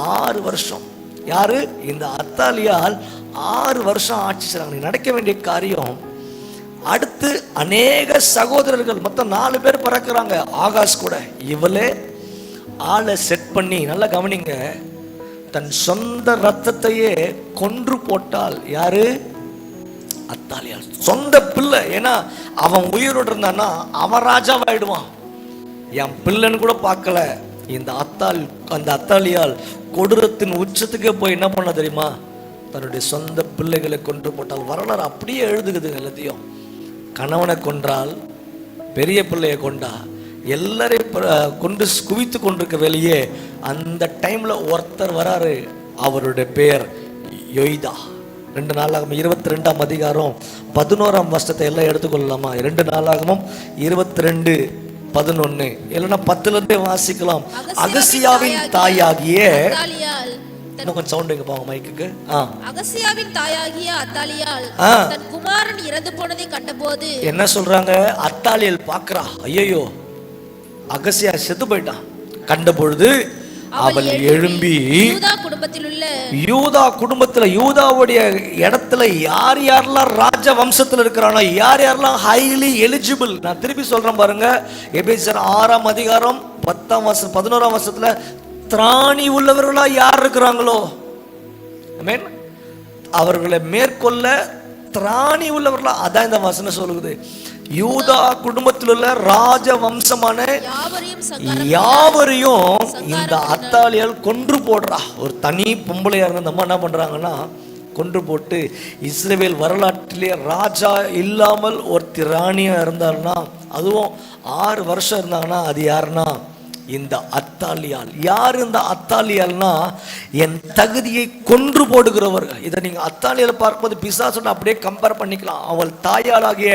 6 வருஷம். யாரு? இந்த அத்தாலியால் 6 வருஷம் ஆட்சி செய்றாங்க. நடக்க வேண்டிய காரியம், அடுத்து அநேக சகோதரர்கள் மொத்தம் 4 பேர் பிறக்கிறாங்க ஆகாஷ் கூட. இவளே ஆளை செட் பண்ணி, நல்லா கவனிங்க, தன் சொந்த ரத்தத்தையே கொன்று போட்டால். யாரு? அத்தாலியால். சொந்த பிள்ளை. ஏன்னா அவன் உயிரோடு இருந்தான்னா அவன் ராஜாவாயிடுவான். என் பிள்ளைன்னு கூட பார்க்கல. அந்த அத்தாலியால் கொடூரத்தின் உச்சத்துக்கே போய் என்ன பண்ண தெரியுமா? தன்னுடைய சொந்த பிள்ளைகளை கொன்று போட்டால். வரலாறு அப்படியே எழுதுகுது எல்லாத்தையும். கணவனை கொன்றால், பெரிய பிள்ளையை கொண்டா, எல்லாரையும் கொண்டு குவித்து கொண்டிருக்க வெளியே அந்த டைம்ல ஒருத்தர் வராரு. அவருடைய பெயர் யோய்தா. 2 நாளாகமம் 22ஆம் அதிகாரம் 11ஆம் வருஷத்தை எல்லாம் எடுத்துக்கொள்ளலாமா? 2 நாளாகமம் 22:11 இல்லைன்னா 10ல இருந்தே வாசிக்கலாம். அகசியாவின் தாயாகிய கொஞ்சம் சவுண்ட் எங்க போங்க மைக்குக்கு.
அகசியாவின் தாயாகிய அத்தாலியாள் தன் குமாரன் இறந்து போனதை கண்டபோது
என்ன சொல்றாங்க? அத்தாலியாள் பாக்குறா, ஐயோ அகசியா செத்து போயிட்டான். கண்ட பொழுது அவள் எழும்பி யூதா குடும்பத்துல யூதாவுடைய இடத்துல யார் யாரெல்லாம் ராஜ வம்சத்துல இருக்கிறானோ, யார் யாரெல்லாம் ஹைலி எலிஜிபிள். நான் திருப்பி சொல்றேன் பாருங்க, எபேசியர் 6ஆம் அதிகாரம் 10ஆம் வசனம் 11ஆம் வசனத்துல திராணி உள்ளவர்களா யார் இருக்கிறாங்களோ, ஆமென், அவர்களை மேற்கொள்ள திராணி உள்ளவர்களா, அதான் இந்த வசனம் சொல்லுது. யூதா குடும்பத்தில் உள்ள ராஜ வம்சமான யாவரையும் இந்த அத்தாலியால் கொன்று போடுறா. ஒரு தனி பொம்பளையா இருந்த அம்மா என்ன பண்றாங்கன்னா, கொன்று போட்டு இஸ்ரவேல் வரலாற்றிலே ராஜா இல்லாமல் ஒரு ராணியா இருந்தாருன்னா, அதுவும் 6 வருஷம் இருந்தாங்கன்னா, அது யாருன்னா இந்த அத்தாலியால். யார் இந்த அத்தாலியால்னா, என் தகுதியை கொன்று போடுகிறவர்கள். இதை நீங்க அத்தாலியால் பார்க்கும்போது பிசாசுன்னு அப்படியே கம்பேர் பண்ணிக்கலாம். அவள் தாயாளாகிய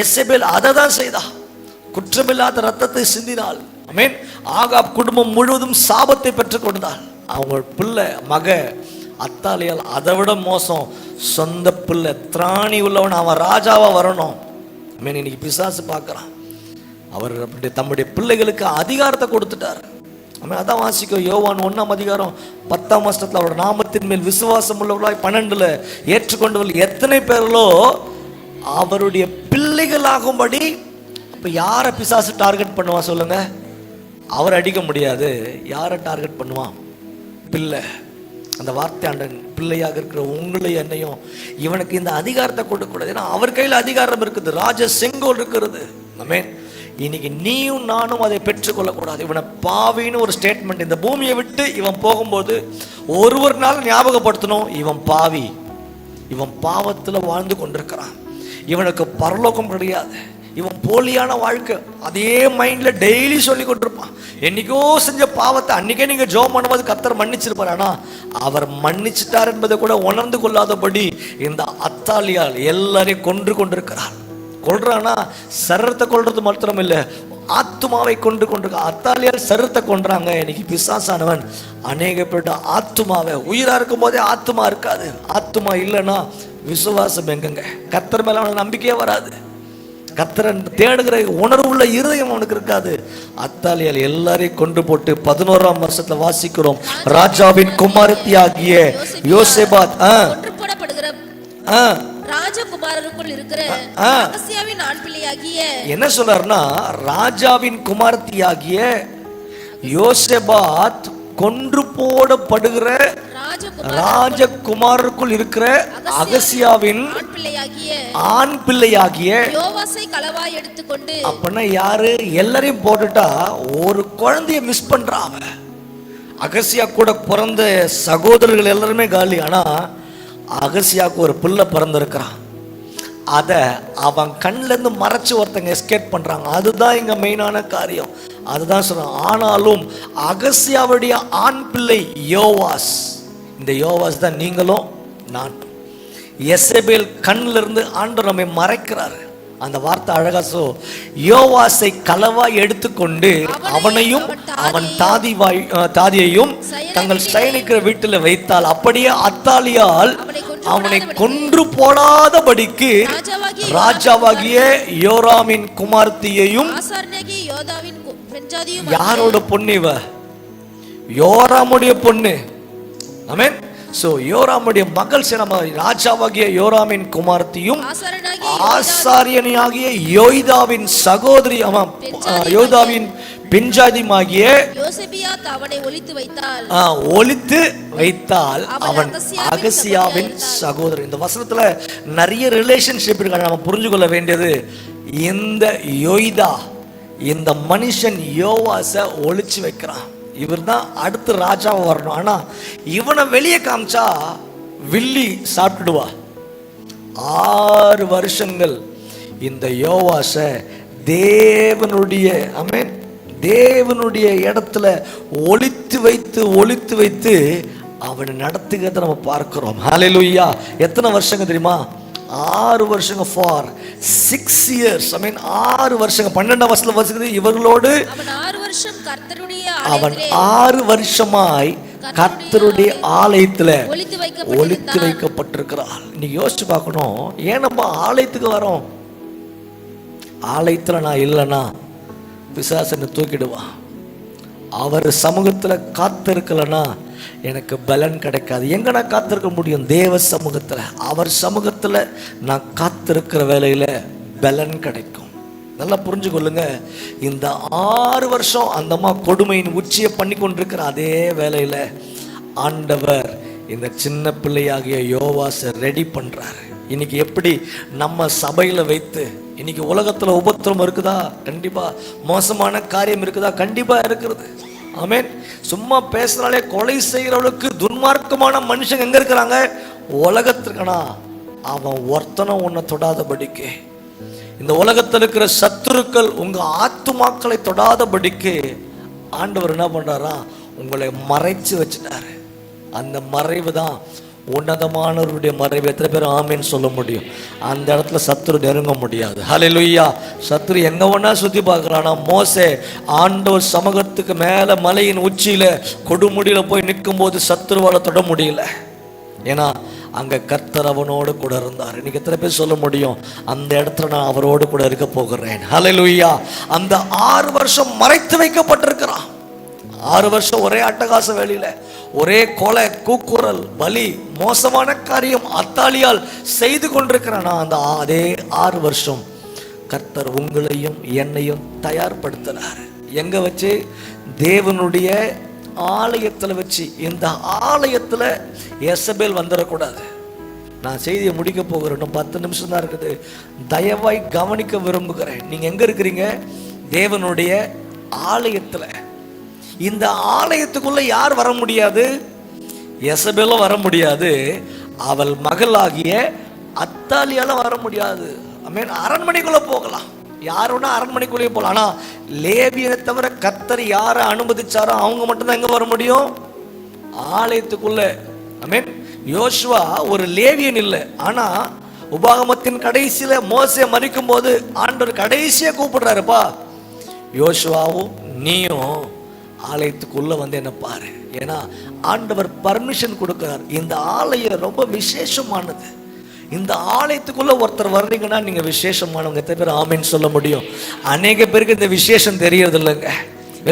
எசபேல் அதை தான் செய்தா, குற்றமில்லாத ரத்தத்தை சிந்தினாள். ஆமென். ஆகாப் குடும்பம் முழுவதும் சாபத்தை பெற்றுக் கொண்டாள். அவங்க பிள்ளை மக அத்தாலியால் அதை விட மோசம், சொந்த பிள்ளை திராணி உள்ளவன் அவன் ராஜாவா வரணும். ஆமென். இன்னைக்கு பிசாசு பார்க்கறான், அவர் தம்முடைய பிள்ளைகளுக்கு அதிகாரத்தை கொடுத்துட்டார். அதான் வாசிக்கும் யோவான் 1ஆம் அதிகாரம் 10ஆம் வசனத்தில், அவரோட நாமத்தின் மேல் விசுவாசம் உள்ளவர்களாய் 12 ஏற்றுக்கொண்டவர்கள் எத்தனை பேர்களோ அவருடைய பிள்ளைகளாகும்படி. இப்போ யாரை பிசாசு டார்கெட் பண்ணுவான் சொல்லுங்க? அவர் அடிக்க முடியாது. யாரை டார்கெட் பண்ணுவான்? பிள்ளை. அந்த வார்த்தை ஆண்டன் பிள்ளையாக இருக்கிற உங்களை என்னையும் இவனுக்கு இந்த அதிகாரத்தை கொடுக்கக்கூடாது. ஏன்னா அவர் கையில் அதிகாரம் இருக்குது, ராஜ செங்கோல் இருக்கிறது. ஆமென். இன்னைக்கு நீயும் நானும் அதை பெற்றுக்கொள்ளக்கூடாது. இவனை பாவின்னு ஒரு ஸ்டேட்மெண்ட் இந்த பூமியை விட்டு இவன் போகும்போது ஒரு நாள் ஞாபகப்படுத்தணும், இவன் பாவி, இவன் பாவத்தில் வாழ்ந்து கொண்டிருக்கிறான், இவனுக்கு பரலோகம் கிடையாது, இவன் போலியான வாழ்க்கை. அதே மைண்ட்ல டெய்லி சொல்லி கொண்டிருப்பான். என்னைக்கோ செஞ்ச பாவத்தை அன்னைக்கே நீங்க ஜெபம் பண்ணும்போது கர்த்தர் மன்னிச்சிருப்பார். ஆனா அவர் மன்னிச்சிட்டார் என்பதை கூட உணர்ந்து கொள்ளாதபடி இந்த அத்தாலியால் எல்லாரையும் கொன்று கொண்டிருக்கிறார். கொள்றானா சரீரத்தை கொள்றது மாத்திரம் இல்லை, ஆத்துமாவை கொண்டு கொண்டிருக்க. அத்தாலியால் சரீரத்தை கொன்றாங்க. இன்னைக்கு பிசாசானவன் அநேக பேர்ட்ட ஆத்துமாவை, உயிரா இருக்கும் போதே ஆத்துமா இருக்காது. ஆத்துமா இல்லைன்னா விசுவாசம் எங்கங்க? கர்த்தர் மேல அவனுக்கு நம்பிக்கையே வராது. கர்த்தரை தேடுகிற உணர்வு உள்ள இருதயம் அவனுக்கு இருக்காது. அத்தாலியால் எல்லாரையும் கொண்டு போட்டு 11ஆம் வருஷத்துல வாசிக்கிறோம், ராஜாவின் குமாரத்தி ஆகிய யோசேபாத்
ராஜகுமாரருக்குள் இருக்கிற அகசியாவின் ஆண் பிள்ளையாகிய,
என்ன சொல்றாருன்னா, ராஜாவின் குமாரத்தியாகிய யோசேபாத் கொன்று போடப்படுகிற ராஜகுமாரருக்குள் இருக்கிற அகசியாவின் ஆண் பிள்ளையாகிய
யோவாசை களவாய் எடுத்துக்கொண்டு.
அப்படின்னா யாரு? எல்லாரையும் போட்டுட்டா ஒரு குழந்தைய மிஸ் பண்றான். அகசியா கூட பிறந்த சகோதரர்கள் எல்லாருமே காலி. ஆனா அகசியாவுக்கு ஒரு பிள்ளை பிறந்திருக்கிறான். அதை அவன் கண்ணில் இருந்து மறைச்சு ஒருத்தங்க எஸ்கேப் பண்றாங்க. அதுதான் இங்க மெயினான காரியம். அதுதான் சொல்றான். ஆனாலும் அகசியாவுடைய ஆண் பிள்ளை யோவாஸ், இந்த யோவாஸ் தான் நீங்களும் நான். எசபேல் கண்ணில் இருந்து ஆண்டவர் நம்மை மறைக்கிறாரு. அந்த வார்த்தை அழகா யோவாசை களவாய் எடுத்துக்கொண்டு அவனையும் அவன் தாதியையும் தங்கள் சயனிக்கிற வீட்டில் வைத்தால், அப்படியே அத்தாலியால் அவனை கொன்று போடாதபடிக்கு ராஜாவாகிய யோராமின் குமார்த்தியையும். யாரோட பொண்ணு? இவ யோராமுடைய பொண்ணு. ஆமென். சோ யோராமுடைய மகள் ராஜாவாகிய யோராமின் குமார்த்தியும் ஆசாரியனாகிய யோய்தாவின் சகோதரி, யோய்தாவின் பின்ஜாதியுமாகிய ஒளித்து வைத்தால் அவன் அகசியாவின் சகோதரன். இந்த வசனத்துல நிறைய ரிலேஷன்ஷிப் இருக்கு. நம்ம புரிஞ்சு கொள்ள வேண்டியது, இந்த யோய்தா, இந்த மனுஷன் யோவாச ஒளிச்சு வைக்கிறான். இவர் தான் அடுத்து ராஜாவை வரணும். ஆனா இவனை வெளியே காமிச்சா வில்லி சாப்பிட்டுடுவா. 6 வருஷங்கள் இந்த யோவாச தேவனுடைய, ஆமென், தேவனுடைய இடத்துல ஒளித்து வைத்து அவனை நடத்துகிறத நம்ம பார்க்கிறோம். ஹல்லேலூயா. எத்தனை வருஷங்க தெரியுமா? 6 வருஷங்க. For 6 years. I mean 6 வருஷங்க. 12ஆம் வசனத்துல இவர்களோடு அவன் 6 வருஷமாய் கர்த்தருடைய ஆலயத்துல
ஒளித்து
ஒளித்து வைக்கப்பட்டிருக்கிறாள். நீ யோசிச்சு பார்க்கணும், ஏன் நம்ம ஆலயத்துக்கு வரோம்? ஆலயத்துல நான் இல்லைன்னா பிசாசனை தூக்கிடுவான். அவர் சமூகத்துல காத்திருக்கலன்னா எனக்கு பலன் கிடைக்காது. எங்க நான் காத்திருக்க முடியும்? தேவ சமூகத்துல. அவர் சமூகத்துல நான் காத்திருக்கிற வேலையில பலன் கிடைக்கும். நல்லா புரிஞ்சு கொள்ளுங்க. இந்த 6 வருஷம் அந்தம்மா கொடுமையின் உச்சியை பண்ணி கொண்டிருக்கிற அதே வேலையில ஆண்டவர் இந்த சின்ன பிள்ளையாகிய யோவாசை ரெடி பண்றாரு. இன்னைக்கு எப்படி நம்ம சபையில வைத்து, இன்னைக்கு உலகத்துல உபத்திரம் இருக்குதா? கண்டிப்பா. மோசமான காரியம் இருக்குதா? கண்டிப்பா இருக்கிறது. ஆமென். சும்மா பேசுறாலே கொலை செய்யறவளுக்கு துன்மார்க்கமான மனுஷங்க எங்க இருக்கிறாங்க? உலகத்திற்கனா அவன் ஒருத்தனும் உன்னை தொடாதபடிக்கு, இந்த உலகத்தில் இருக்கிற சத்துருக்கள் உங்க ஆத்துமாக்களை தொடாதபடிக்கு ஆண்டவர் என்ன பண்றாரா? உங்களை மறைச்சு வச்சுட்டாரு. அந்த மறைவு தான் உன்னதமானவருடைய மறைவு. எத்தனை பேர் ஆமேன்னு சொல்ல முடியும்? அந்த இடத்துல சத்துரு நெருங்க முடியாது. ஹல்லேலூயா. சத்துரு எங்க வேணா சுத்தி பார்க்கறானா? மோசே ஆண்டவர் சமூகத்துக்கு மேல மலையின் உச்சியில கொடுமுடியில போய் நிற்கும் போது சத்துருவால தொட முடியல. ஏன்னா அங்க கர்த்தர் அவனோடு கூட இருந்தார். இன்னைக்கு எத்தனை பேர் சொல்ல முடியும், அந்த இடத்துல நான் அவரோடு கூட இருக்க போகிறேன்? ஹல்லேலூயா. அந்த 6 வருஷம் மறைத்து வைக்கப்பட்டிருக்கிறான். 6 வருஷம் ஒரே அட்டகாச வேலையில, ஒரே கொலை, கூக்குரல், பலி, மோசமான காரியம் அத்தாலியால் செய்து கொண்டிருக்கிறானா? அந்த அதே 6 வருஷம் கர்த்தர் உங்களையும் என்னையும் தயார்படுத்தினார். எங்க வச்சு? தேவனுடைய ஆலயத்தில் வச்சு. இந்த ஆலயத்தில் எசபேல் வந்துடக்கூடாது. நான் செய்தியை முடிக்க போகிறேன். இன்னும் 10 நிமிஷம் தான் இருக்குது. தயவாய் கவனிக்க விரும்புகிறேன். நீங்க எங்க இருக்கிறீங்க? தேவனுடைய ஆலயத்தில். இந்த ஆலயத்துக்குள்ள யார் வர முடியாது? எசபேலும் வர முடியாது. அவள் மகளாகிய அத்தாலியால வர முடியாது. அரண்மனைக்குள்ள போகலாம், யாருன்னா அரண்மனைக்குள்ளே போகலாம். ஆனா லேவியனை தவிர கர்த்தர் யாரை அனுமதிச்சாரோ அவங்க மட்டும்தான் எங்க வர முடியும்? ஆலயத்துக்குள்ள. யோசுவா ஒரு லேவியன் இல்லை. ஆனா உபாகமத்தின் கடைசியில மோசே மரிக்கும் போது ஆண்டவர் கடைசியா கூப்பிடுறாருப்பா, யோசுவாவும் நீயும் ஆலயத்துக்குள்ள வந்து என்ன பாரு. ஏன்னா ஆண்டவர் பர்மிஷன் கொடுக்கிறார். இந்த ஆலயம் ரொம்ப விசேஷமானது. இந்த ஆலயத்துக்குள்ள ஒருத்தர் வர்றீங்கன்னா நீங்க விசேஷமானவங்க. எத்தனை பேர் ஆமேன்னு சொல்ல முடியும்? அநேக பேருக்கு இந்த விசேஷம் தெரியறது இல்லைங்க.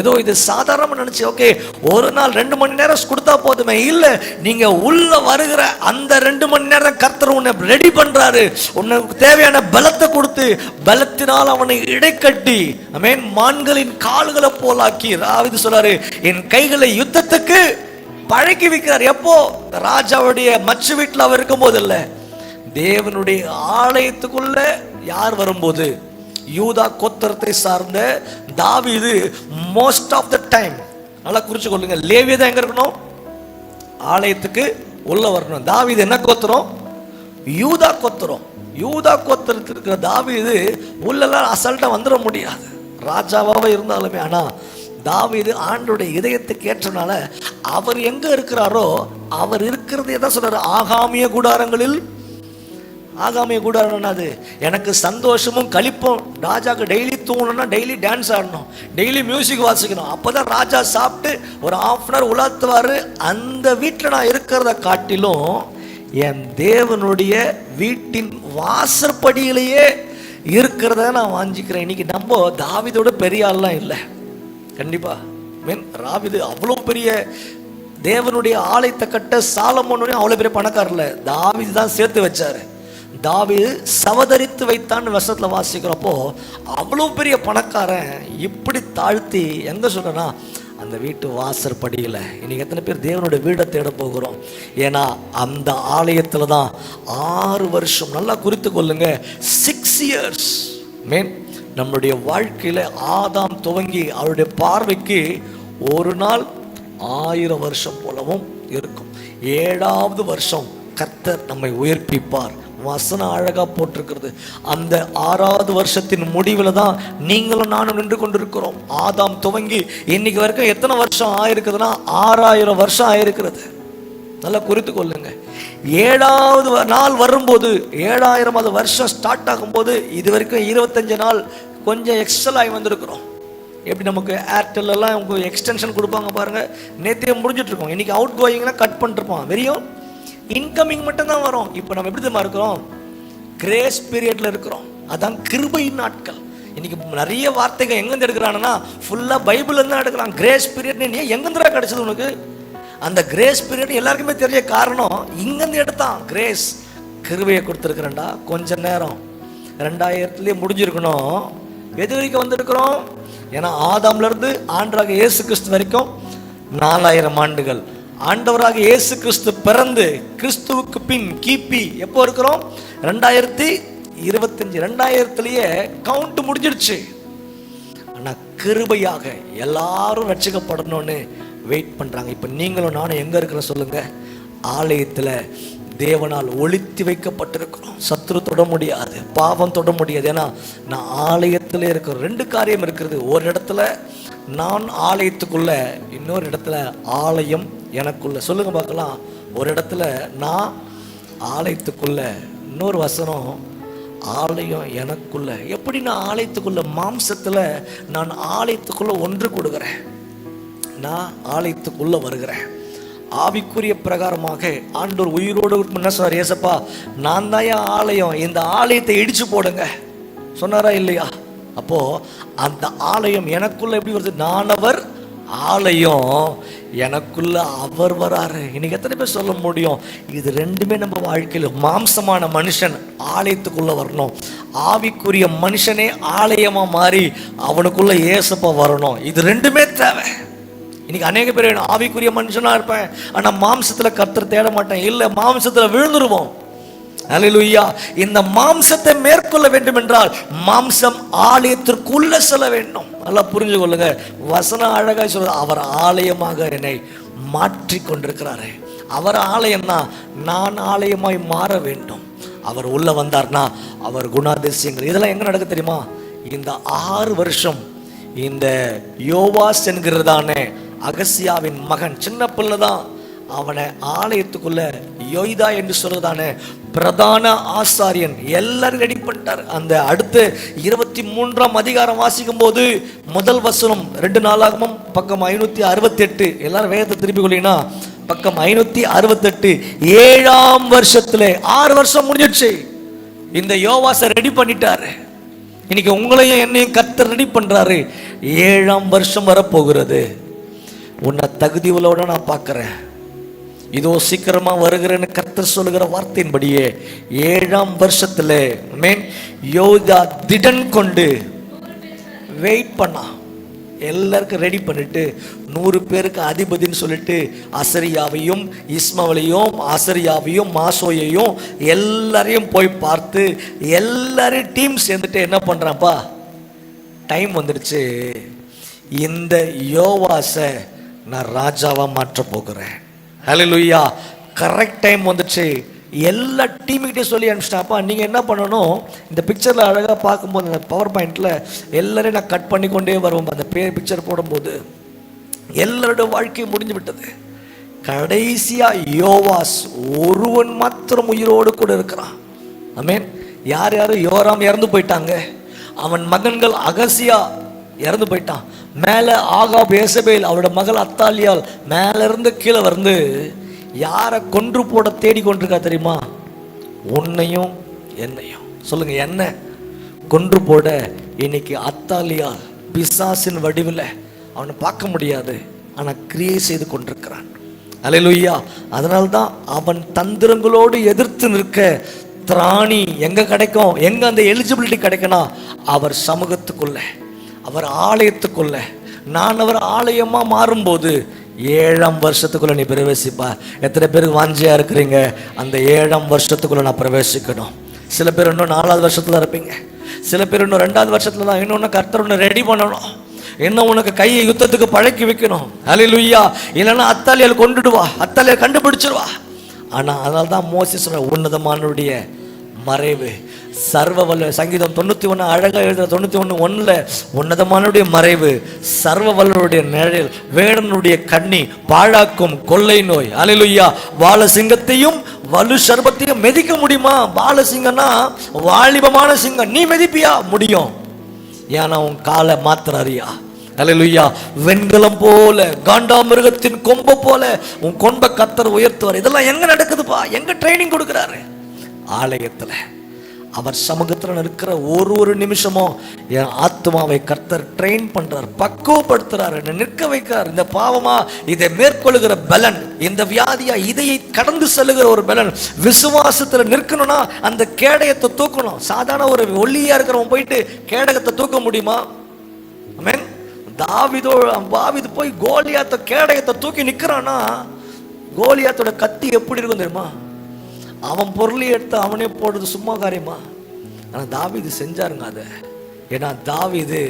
ஏதோ இது சாதாரணமா நினைச்சு ஓகே ஒரு நாள் 2 மணி நேரம் கொடுத்தா போதுமே. இல்ல, நீங்க உள்ள வருகிற அந்த 2 மணி நேரம் கர்த்தர் உன்னை ரெடி பண்றாரு. உனக்கு தேவையான பலத்தை கொடுத்து, பலத்தினால் அவனை இடைக்கட்டி மான்களின் கால்களை போலாக்கி, தாவீது சொல்றாரு, என் கைகளை யுத்தத்துக்கு பழக்கி வைக்கிறார். எப்போ? ராஜாவுடைய மச்சு வீட்டில் அவர் இருக்கும் போது இல்ல, தேவனுடைய ஆலயத்துக்குள்ள யார் வரும்போது? யூதா கோத்திரத்தை சார்ந்த தாவீது மோஸ்ட் ஆஃப் த டைம், நல்லா குறிச்சு கொள்ளுங்க, லேவியா தான் எங்க இருக்கணும்? ஆலயத்துக்கு உள்ள வரணும். தாவீது என்ன கோத்திரம்? யூதா கோத்திரம். யூதா கோத்திரத்தில் இருக்கிற தாவீது உள்ளெல்லாம் அசால்ட்டா வந்துட முடியாது, ராஜாவாக இருந்தாலுமே. ஆனா தாவீது ஆண்டோடைய இதயத்துக்கு ஏற்றனால அவர் எங்க இருக்கிறாரோ அவர் இருக்கிறது எதை சொல்றாரு? ஆகாமிய கூடாரங்களில். ஆகாமிய கூடாரம் அது எனக்கு சந்தோஷமும் கழிப்பும். ராஜாக்கு டெய்லி தூங்கணும்னா டெய்லி டான்ஸ் ஆடணும், டெய்லி மியூசிக் வாசிக்கணும். அப்போதான் ராஜா சாப்பிட்டு ஒரு ½ உலாத்துவாரு. அந்த வீட்டில் நான் இருக்கிறத காட்டிலும் என் தேவனுடைய வீட்டின் வாசற்படியிலேயே இருக்கிறத நான் வாஞ்சிக்கிறேன். இன்னைக்கு நம்ம தாவீதோட பெரிய ஆள்லாம் இல்லை. கண்டிப்பா தாவீது அவ்வளோ பெரிய தேவனுடைய ஆலயத்தை கட்ட சாலமோன் அவ்வளோ பெரிய பணக்காரர் இல்லை, தாவீது தான் சேர்த்து வச்சாரு. தாவீது சவதரித்து வைத்தான்னு வசனத்துல வாசிக்கிறப்போ அவ்வளோ பெரிய பணக்காரன் இப்படி தாழ்த்தி எங்க சொல்றேன்னா அந்த வீட்டு வாசற்படியில். இன்னைக்கு எத்தனை பேர் தேவனுடைய வீடை தேட போகிறோம்? ஏன்னா அந்த ஆலயத்துல தான் 6 வருஷம், நல்லா குறித்து கொள்ளுங்க, 6 years. நம்முடைய வாழ்க்கையில ஆதாம் துவங்கி அவருடைய பார்வைக்கு ஒரு நாள் 1000 வருஷம் போலவும் இருக்கும். 7வது வருஷம் கர்த்தர் நம்மை உயர்ப்பிப்பார். வசனம் அழகா போட்டிருக்கிறது. அந்த 6வது வருஷத்தின் முடிவில் தான் நீங்களும் நானும் நின்று கொண்டிருக்கிறோம். ஆதாம் துவங்கி இன்னைக்கு வரைக்கும் எத்தனை வருஷம் ஆயிருக்குதுன்னா 6000 வருஷம் ஆயிருக்கிறது. நல்லா குறித்து கொள்ளுங்க. 7வது நாள் வரும்போது 7000வது வருஷம் ஸ்டார்ட் ஆகும்போது இது வரைக்கும் 25 நாள் கொஞ்சம் எக்ஸல் ஆகி வந்திருக்கிறோம். எப்படி நமக்கு ஏர்டெல் எல்லாம் உங்க எக்ஸ்டென்ஷன் கொடுப்பாங்க பாருங்க, நேற்றே முடிஞ்சிட்டு இருக்கோம், இன்னைக்கு அவுட் கோயிங்லாம் கட் பண்ணிருப்போம், வெறும் இன்கமிங் மட்டும் தான் வரும். இப்போ நம்ம எப்படி தெரியுமா இருக்கிறோம்? கிரேஸ் பீரியட்ல இருக்கிறோம். அதான் கிருபை நாட்கள். இன்னைக்கு நிறைய வார்த்தைகள் எங்கேருந்து எடுக்கிறான்னா ஃபுல்லா பைபிள்ல இருந்து எடுக்கிறான். கிரேஸ் பீரியட் நீ எங்கேருந்துடா கிடைச்சது உனக்கு? அந்த கிரேஸ் பீரியட் எல்லாருக்குமே தெரிய காரணம் இங்கிருந்து எடுத்தான். கிரேஸ் கிருபையை கொடுத்துருக்குறேன்டா. கொஞ்ச நேரம் 2000 முடிஞ்சிருக்கணும், எது வரைக்கும் வந்திருக்கிறோம்? ஏன்னா ஆதாம்ல இருந்து ஆண்டவராக இயேசு கிறிஸ்து வரைக்கும் 4000 ஆண்டுகள். ஆண்டவராக இயேசு கிறிஸ்து பிறந்து கிறிஸ்துவுக்கு பின் கிபி எப்போ இருக்கிறோம்? 2025. 2000 கவுண்ட் முடிஞ்சிருச்சு. ஆனா கிருபையாக எல்லாரும் ரட்சிக்கப்படணும்னு வெயிட் பண்றாங்க. இப்ப நீங்களும் நானும் எங்க இருக்கிற சொல்லுங்க? ஆலயத்துல தேவனால் ஒளித்து வைக்கப்பட்டிருக்கிறோம். சத்துரு தொட முடியாது, பாவம் தொட முடியாது. ஏன்னா நான் ஆலயத்துல இருக்கிற 2 காரியம் இருக்கிறது. ஒரு இடத்துல நான் ஆலயத்துக்குள்ள, இன்னொரு இடத்துல ஆலயம் எனக்குள்ள. சொல்லுங்க பார்க்கலாம். ஒரு இடத்துல நான் ஆலயத்துக்குள்ள, இன்னொரு வசனம் ஆலயம் எனக்குள்ள. எப்படி நான் ஆலயத்துக்குள்ள? மாம்சத்துல நான் ஆலயத்துக்குள்ள ஒன்று கொடுக்கிறேன், நான் ஆலயத்துக்குள்ள வருகிறேன். ஆவிக்குரிய பிரகாரமாக ஆண்டவர் உயிரோடு என்ன சொன்னார்? ஏசப்பா நான் தான் ஆலயம், இந்த ஆலயத்தை இடிச்சு போடுங்க சொன்னாரா இல்லையா? அப்போ அந்த ஆலயம் எனக்குள்ள எப்படி வருது? நான் அவர் ஆலயம், எனக்குள்ள அவர் வராரு. இன்னைக்கு எத்தனை பேர் சொல்ல முடியும்? இது ரெண்டுமே நம்ம வாழ்க்கையில். மாம்சமான மனுஷன் ஆலயத்துக்குள்ள வரணும், ஆவிக்குரிய மனுஷனே ஆலயமா மாறி அவனுக்குள்ள ஏசப்பா வரணும். இது ரெண்டுமே தேவை. இன்னைக்கு அநேக பேர் ஆவிக்குரிய மனுஷனா இருப்பேன், ஆனா மாம்சத்துல கர்த்தர் தேட மாட்டேன். இல்ல, மாம்சத்துல விழுந்துருவோம். அல்லேலூயா. இந்த மாம்சத்தை மேற்கொள்ள வேண்டும் என்றால் மாம்சம் ஆலயத்திற்குள்ள செல்ல வேண்டும். நல்லா புரிஞ்சு கொள்ளுங்க. வசனம் அழகா சொல்ற, அவர் ஆலயமாக என்னை மாற்றி கொண்டிருக்கிறாரு. அவர் ஆலயம்னா நான் ஆலயமாய் மாற வேண்டும். அவர் உள்ள வந்தார்னா அவர் குணாதிசயங்கள் இதெல்லாம் எங்க நடக்க தெரியுமா? இந்த 6 வருஷம் இந்த யோவாஸ் என்கிறதானே அகசியாவின் மகன், சின்ன பிள்ளை தான், அவனை ஆலயத்துக்குள்ள யோய்தா என்று சொல்றதான பிரதான ஆசாரியன் எல்லாரும் ரெடி பண்ணிட்டார். அந்த அடுத்து 23ஆம் அதிகாரம் வாசிக்கும் போது முதல் வசனம் 2 நாளாகமும் பக்கம் 568. எல்லாரும் வேதத்தை திருப்பி கொள்ளீங்கன்னா பக்கம் 568. 7ஆம் வருஷத்துல 6 வருஷம் முடிஞ்சிடுச்சு. இந்த யோவாசை ரெடி பண்ணிட்டாரு. இன்னைக்கு உங்களையும் என்னையும் கர்த்தர் ரெடி பண்றாரு. 7ஆம் வருஷம் வரப்போகிறது. உன்னை தகுதி உள்ளோட நான் பார்க்கிறேன். இதோ சீக்கிரமா வருகிறேன்னு கர்த்தர் சொல்லுகிற வார்த்தையின்படியே 7ஆம் வருஷத்துல யோதா திடன் கொண்டு வெயிட் பண்ணா. எல்லாருக்கும் ரெடி பண்ணிட்டு 100 பேருக்கு அதிபதினு சொல்லிட்டு அசரியாவையும் இஸ்மவேலையும் ஆசரியாவையும் மாசோயையும் எல்லாரையும் போய் பார்த்து எல்லாரையும் டீம் சேர்ந்துட்டு என்ன பண்றான்ப்பா? டைம் வந்துடுச்சு, இந்த யோவாசை நான் ராஜாவா மாற்ற போகிறேன். ஹல்லேலூயா. கரெக்ட் டைம் வந்துச்சு. எல்லா டீமுக்கிட்டே சொல்லி அனுப்பிச்சிட்டாப்பா. நீங்கள் என்ன பண்ணணும்? இந்த பிக்சரில் அழகாக பார்க்கும்போது அந்த பவர் பாயிண்டில் எல்லாரையும் நான் கட் பண்ணி கொண்டே வருவோம். அந்த பிக்சர் போடும்போது எல்லாரோட வாழ்க்கை முடிஞ்சு விட்டது. கடைசியாக யோவாஸ் ஒருவன் மாத்திரம் உயிரோடு கூட இருக்கிறான். ஆமென். யார் யாரும்? யோராம் இறந்து போயிட்டாங்க, அவன் மகன்கள் அகசியா இறந்து போயிட்டான், மேலே ஆகாப் ஏசபேல் அவரோட மகள் அத்தாலியால் மேல இருந்து கீழே வந்து யாரை கொன்று போட தேடி கொண்டிருக்கா தெரியுமா? உன்னையும் என்னையும். சொல்லுங்க, என்ன கொன்று போட இன்னைக்கு அத்தாலியால் பிசாசின் வடிவில் அவனை பார்க்க முடியாது, ஆனா கிரியை செய்து கொண்டிருக்கிறான். அல்லேலூயா. அதனால்தான் அவன் தந்திரங்களோடு எதிர்த்து நிற்க திராணி எங்க கிடைக்கும்? எங்க அந்த எலிஜிபிலிட்டி கிடைக்கணும்? அவர் சமூகத்துக்குள்ள, அவர் ஆலயத்துக்குள்ள. நான் அவர் ஆலயமா மாறும்போது 7ஆம் வருஷத்துக்குள்ள நீ பிரவேசிப்பா. எத்தனை பேருக்கு வாஞ்சியா இருக்கிறீங்க? அந்த 7ஆம் வருஷத்துக்குள்ள நான் பிரவேசிக்கணும். சில பேர் இன்னும் 4ஆவது வருஷத்துல இருப்பீங்க, சில பேர் இன்னும் 2ஆவது வருஷத்துல தான். இன்னொன்னு கர்த்தர் ஒன்று ரெடி பண்ணணும், இன்னும் உனக்கு கையை யுத்தத்துக்கு பழக்கி வைக்கணும். அல்லேலூயா. இல்லைன்னா அத்தாலியால் கொண்டுடுவா, அத்தாலியால் கண்டுபிடிச்சிருவா. ஆனா அதனால தான் மோசேஸ் உன்னதமானுடைய மறைவு சர்வ வல்ல. சங்கீதம் 91 அழகா எழுதுற 91:1 உன்னதமானுடைய மறைவு, சர்வ வல்லருடைய நிழல், வேடனுடைய கண்ணி, பாழாக்கும் கொள்ளை நோய். அல்லேலூயா. பாலசிங்கத்தையும் வலு சர்பத்தையும் மிதிக்க முடியுமா? பாலசிங்கம்னா வாலிபமான சிங்கம், நீ மிதிப்பியா? முடியும். ஏன்னா உன் காலை மாத்திர அறியா. அல்லேலூயா. வெண்கலம் போல, காண்டாமிருகத்தின் கொம்பை போல உன் கொம்பை கர்த்தர் உயர்த்துவார். இதெல்லாம் எங்க நடக்குதுப்பா? எங்க ட்ரைனிங் கொடுக்கிறாரு? ஆலயத்துல. அவர் சமூகத்துல இருக்கிற ஒரு நிமிஷமும் என் ஆத்மாவை கர்த்தர் ட்ரெயின் பண்றார், பக்குவப்படுத்துறாரு, நிற்க வைக்கிறார். இந்த பாவமா இதை மேற்கொள்ளுகிற பலன், இந்த வியாதியா இதையை கடந்து செல்லுகிற ஒரு பலன். விசுவாசத்துல நிற்கணும்னா அந்த கேடயத்தை தூக்கணும். சாதாரண ஒரு ஒல்லியா இருக்கிறவன் போயிட்டு கேடகத்தை தூக்க முடியுமா? ஆமென். தாவீது போய் கோலியாத்த கேடயத்தை தூக்கி நிக்கிறானா, கோலியாத்தோட கத்தி எப்படி இருக்கும் தெரியுமா? அவன் பொருளை எடுத்து அவனே போடுறது சும்மா காரியமா? ஆனா தாவீது செஞ்சாருங்க அதை. ஏன்னா தாவீது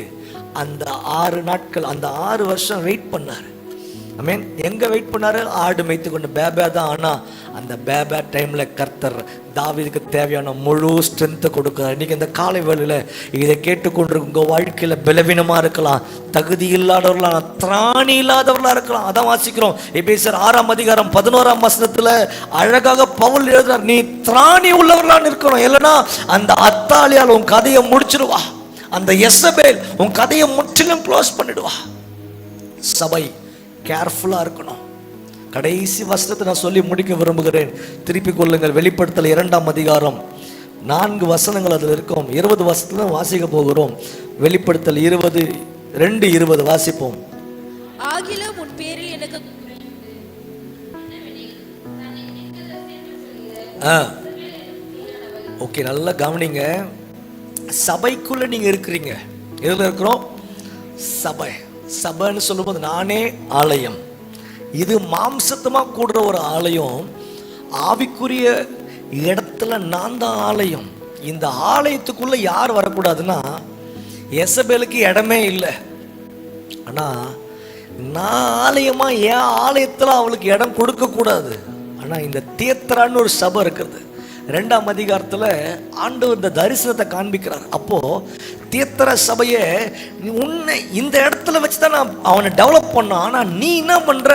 அந்த 6 நாட்கள், அந்த 6 வருஷம் வெயிட் பண்ணாரு. ஆமென். எங்க வெயிட் பண்ணாரு? ஆடு மேய்த்து கொண்டு பேபே தான். ஆனா அந்த பேபே டைம்ல கர்த்தர் தாவீதுக்கு தேவையான முழு ஸ்ட்ரென்த்தை கொடுக்கிறார். இன்னைக்கு இந்த காலை வேளையில இதை கேட்டுக்கொண்டு உங்க வாழ்க்கையில பலவீனமா இருக்கலாம், தகுதி இல்லாதவர்களா, திராணி இல்லாதவர்களா இருக்கலாம். அதான் வாசிக்கிறோம் எபேசியர் 6ஆம் அதிகாரம் 11ஆம் வசனத்துல அழகாக பவுல் எழுதுறார், நீ திராணி உள்ளவர்களான்னு இருக்கணும். இல்லைன்னா அந்த அத்தாலியால் உன் கதையை முடிச்சிடுவா. அந்த யெசபேல் உன் கதையை முற்றிலும் க்ளோஸ் பண்ணிடுவா. சபை கேர்ஃபுல்லா இருக்கணும். கடைசி வசனத்தை நான் சொல்லி முடிக்க விரும்புகிறேன். திருப்பிக் கொள்ளுங்கள். வெளிப்படுத்தல் 2ஆம் அதிகாரம் 4 வசனங்கள் அதில் இருக்கும். 20 வசனத்துல வாசிக்க போகிறோம். வெளிப்படுத்தல் 2:20 வாசிப்போம்.
ஆகிலும் உன் பேரில் எனக்கு
ஓகே, நல்லா கவனிங்க. சபைக்குள்ள நீங்க இருக்கிறீங்க. எதுல இருக்கிறோம்? சபை. சபைன்னு சொல்லும்போது நானே ஆலயம். இது மாம்சத்தமா கூடுற ஒரு ஆலயம். ஆவிக்குரிய இடத்துல நான் தான் ஆலயம். இந்த ஆலயத்துக்குள்ள யார் வரக்கூடாதுன்னா, யெசபேலுக்கு இடமே இல்லை. ஆனா நான் ஆலயமா என் ஆலயத்துல அவளுக்கு இடம் கொடுக்க கூடாது. ஆனா இந்த தியேத்ரான்னு ஒரு சபை இருக்கிறது. 2ஆம் அதிகாரத்துல ஆண்டவர் இந்த தரிசனத்தை காண்பிக்கிறார். அப்போ தியேத்திர சபையை உன்னை இந்த இடத்துல வச்சுதான் நான் அவனை டெவலப் பண்ணான். ஆனா நீ என்ன பண்ற?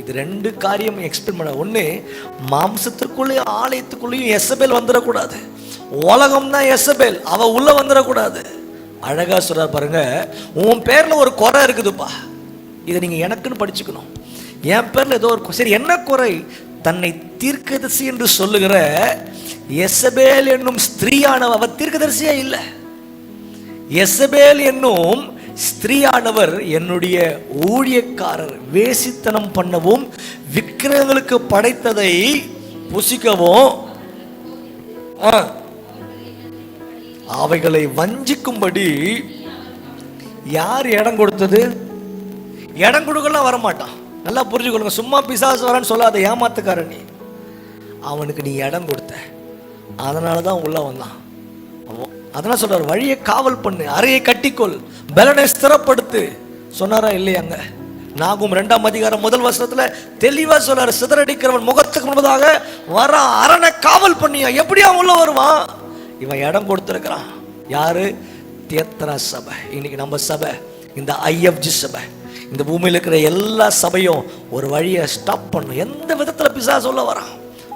இது 2 காரியம் எக்ஸ்பிளைன் பண்ண. ஒண்ணு, மாம்சத்திற்குள்ளேயும் ஆலயத்துக்குள்ளேயும் யெசபேல் வந்துடக்கூடாது. உலகம் தான் யெசபேல், அவ உள்ள வந்துடக்கூடாது. அழகா சொல்ற பாருங்க, உன் பேர்ல ஒரு குறை இருக்குதுப்பா, இதை நீங்க எனக்குன்னு படிச்சுக்கணும். என் பேர்ல ஏதோ ஒரு சரி, என்ன குறை? தன்னை தீர்க்கதரிசி என்று சொல்லுகிற யெசபேல் என்னும் ஸ்திரீயானவர், அவர் தீர்க்கதரிசியே இல்லை. யெசபேல் என்னும் ஸ்திரீயானவர் என்னுடைய ஊழியக்காரர், வேசித்தனம் பண்ணவும் விக்கிரகங்களுக்கு படைத்ததை புசிக்கவும் அவைகளை வஞ்சிக்கும்படி யார் இடம் கொடுத்தது? இடம் கொடுக்கலாம் வரமாட்டான். நல்லா புரிஞ்சுக்கொள்ளுங்க. சும்மா பிசாசு வரான்னு சொல்லாத, ஏமாத்துக்காரன் நீ. அவனுக்கு நீ இடம் கொடுத்த, அதனாலதான் உள்ள வந்தான். அதனால சொல்றாரு, வழியை காவல் பண்ணு, அறையை கட்டிக்கொள், பலனை ஸ்திரப்படுத்து சொன்னாரா இல்லையாங்க? நாகும் 2ஆம் அதிகாரம் 1 வசனத்துல தெளிவா சொல்றாரு, சிதறடிக்கிறவன் முகத்துக்கு முன்பதாக வர அரணை காவல் பண்ணியா. எப்படி அவன் உள்ள வருவான்? இவன் இடம் கொடுத்திருக்கிறான். யாரு? தியேத்திரா சபை. இன்னைக்கு நம்ம சபை, இந்த IFG சபை, இந்த பூமியில் இருக்கிற எல்லா சபையும் ஒரு வழியை ஸ்டாப் பண்ணும். எந்த விதத்துல பிசாசு உள்ள வரான்?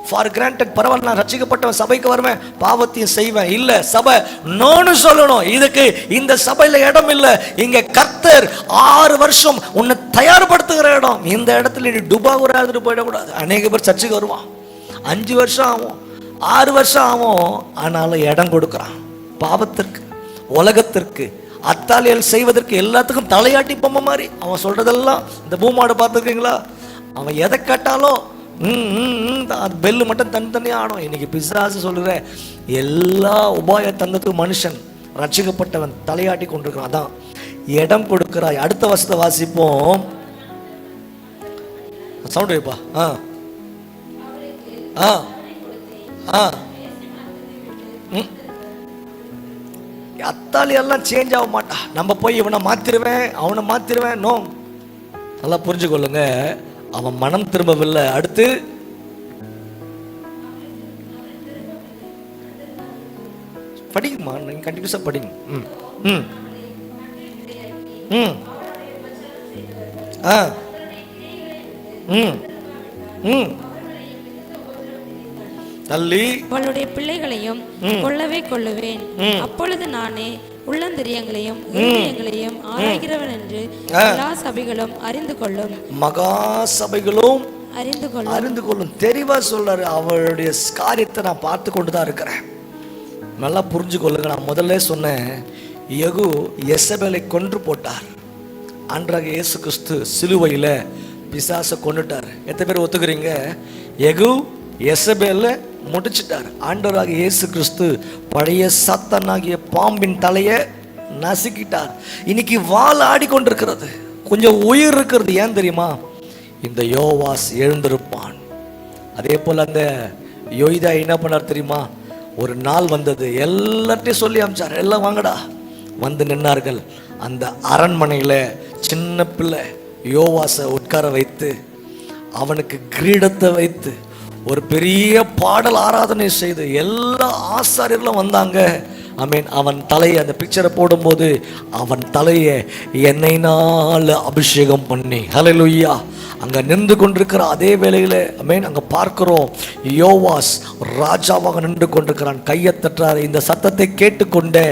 ஃபார் கிராண்டட், பரவாயில்ல நான் ரட்சிக்கப்பட்டவன், சபைக்கு வருவேன், பாவத்தையும் செய்வேன். இல்ல, சபை நோன்னு சொல்லணும். இதுக்கு இந்த சபையில இடம் இல்லை. இங்க கர்த்தர் 6 வருஷம் உன்னை தயார்படுத்துகிற இடம். இந்த இடத்துல நீ டுபாகூரா இருந்துட்டு போயிடக்கூடாது. அநேக பேர் சர்ச்சுக்கு வருவான், 5 வருஷம் ஆகும், 6 வருஷம் ஆகும், ஆனாலும் இடம் கொடுக்குறான் பாவத்திற்கு, உலகத்திற்கு, அத்தாலியல் செய்வதற்கு, எல்லாத்துக்கும் தலையாட்டி பொம்மை மாதிரி. அவன் சொல்றதெல்லாம் இந்த பூமாடு பார்த்துருக்கீங்களா? அவன் எதை கேட்டாலும் பெல்லு மட்டும் தனித்தனியா ஆடும். இன்னைக்கு பிசாசு சொல்லுற எல்லா உபாய தந்தத்துக்கும் மனுஷன் ரட்சிக்கப்பட்டவன் தலையாட்டி கொண்டிருக்கிறான். அதான் இடம் கொடுக்கிறாய். அடுத்த வருஷத்தை வாசிப்போம். சவுண்ட் வைப்பா. அத்தாலி எல்லாம் சேஞ்ச் ஆக மாட்டா. நம்ம போய் இவனை மாத்திருவேன், அவனை மாத்திருவேன். நோ, நல்லா புரிஞ்சுக்கொள்ளுங்க. அவன் மனம் திரும்பவில்லை. அடுத்து படிக்குமா, நீங்க கண்டிப்பா படிங்க.
தள்ளி அவளுடைய பிள்ளைகளையும் கொல்லவே கொல்லுவேன். அப்பொழுது நானே
உள்ளந்திரியங்களையும் இருதயங்களையும் ஆராய்கிறவன் என்று எல்லா சபைகளும் அறிந்து கொள்ளும்.
மகா சபைகளும்
அறிந்து
கொள்ளும். தெளிவா சொல்றாரு. அவருடைய காரியத்தை நான் பார்த்து கொண்டுதான் இருக்கிறேன். நல்லா புரிஞ்சுக்கொள்ளுங்க. நான் முதல்ல சொன்னேன், யெகூ யெசபேலை கொன்று போட்டார். ஆண்டவராக இயேசு கிறிஸ்து சிலுவையில பிசாசை கொன்னுட்டார். எத்தனை பேர் ஒத்துக்கிறீங்க? யெகூ யெசபேல முடிச்சிட்டார். ஆண்டவராக இயேசு கிறிஸ்து பழைய சாத்தானாகிய பாம்பின் தலையை நசுக்கிட்டார். இன்னைக்கு வாள் ஆடிக்கொண்டிருக்கிறது. கொஞ்சம் உயிர் இருக்கிறது. ஏன் தெரியுமா? இந்த யோவாஸ் எழுந்திருப்பான். அதே போல அந்த யோய்தா என்ன பண்ணார் தெரியுமா? ஒரு நாள் வந்தது, எல்லாத்தையும் சொல்லி அமிச்சார். எல்லாம் வாங்கடா. வந்து நின்னார்கள். அந்த அரண்மனையில சின்ன பிள்ளை யோவாசை உட்கார வைத்து அவனுக்கு கிரீடத்தை வைத்து ஒரு பெரிய பாடல் ஆராதனை செய்து எல்லா ஆசாரியர்களும் வந்தாங்க. அவன் தலையை, அந்த பிக்சரை போடும்போது அவன் தலையை எண்ணெயினால் அபிஷேகம் பண்ணி, ஹல்லேலூயா, அங்கே நின்று கொண்டிருக்கிற அதே வேளையில் அங்கே பார்க்கிறோம், யோவாஸ் ராஜாவாக நின்று கொண்டிருக்கிறான். கையை தட்டுறாரு. இந்த சத்தத்தை கேட்டுக்கொண்டே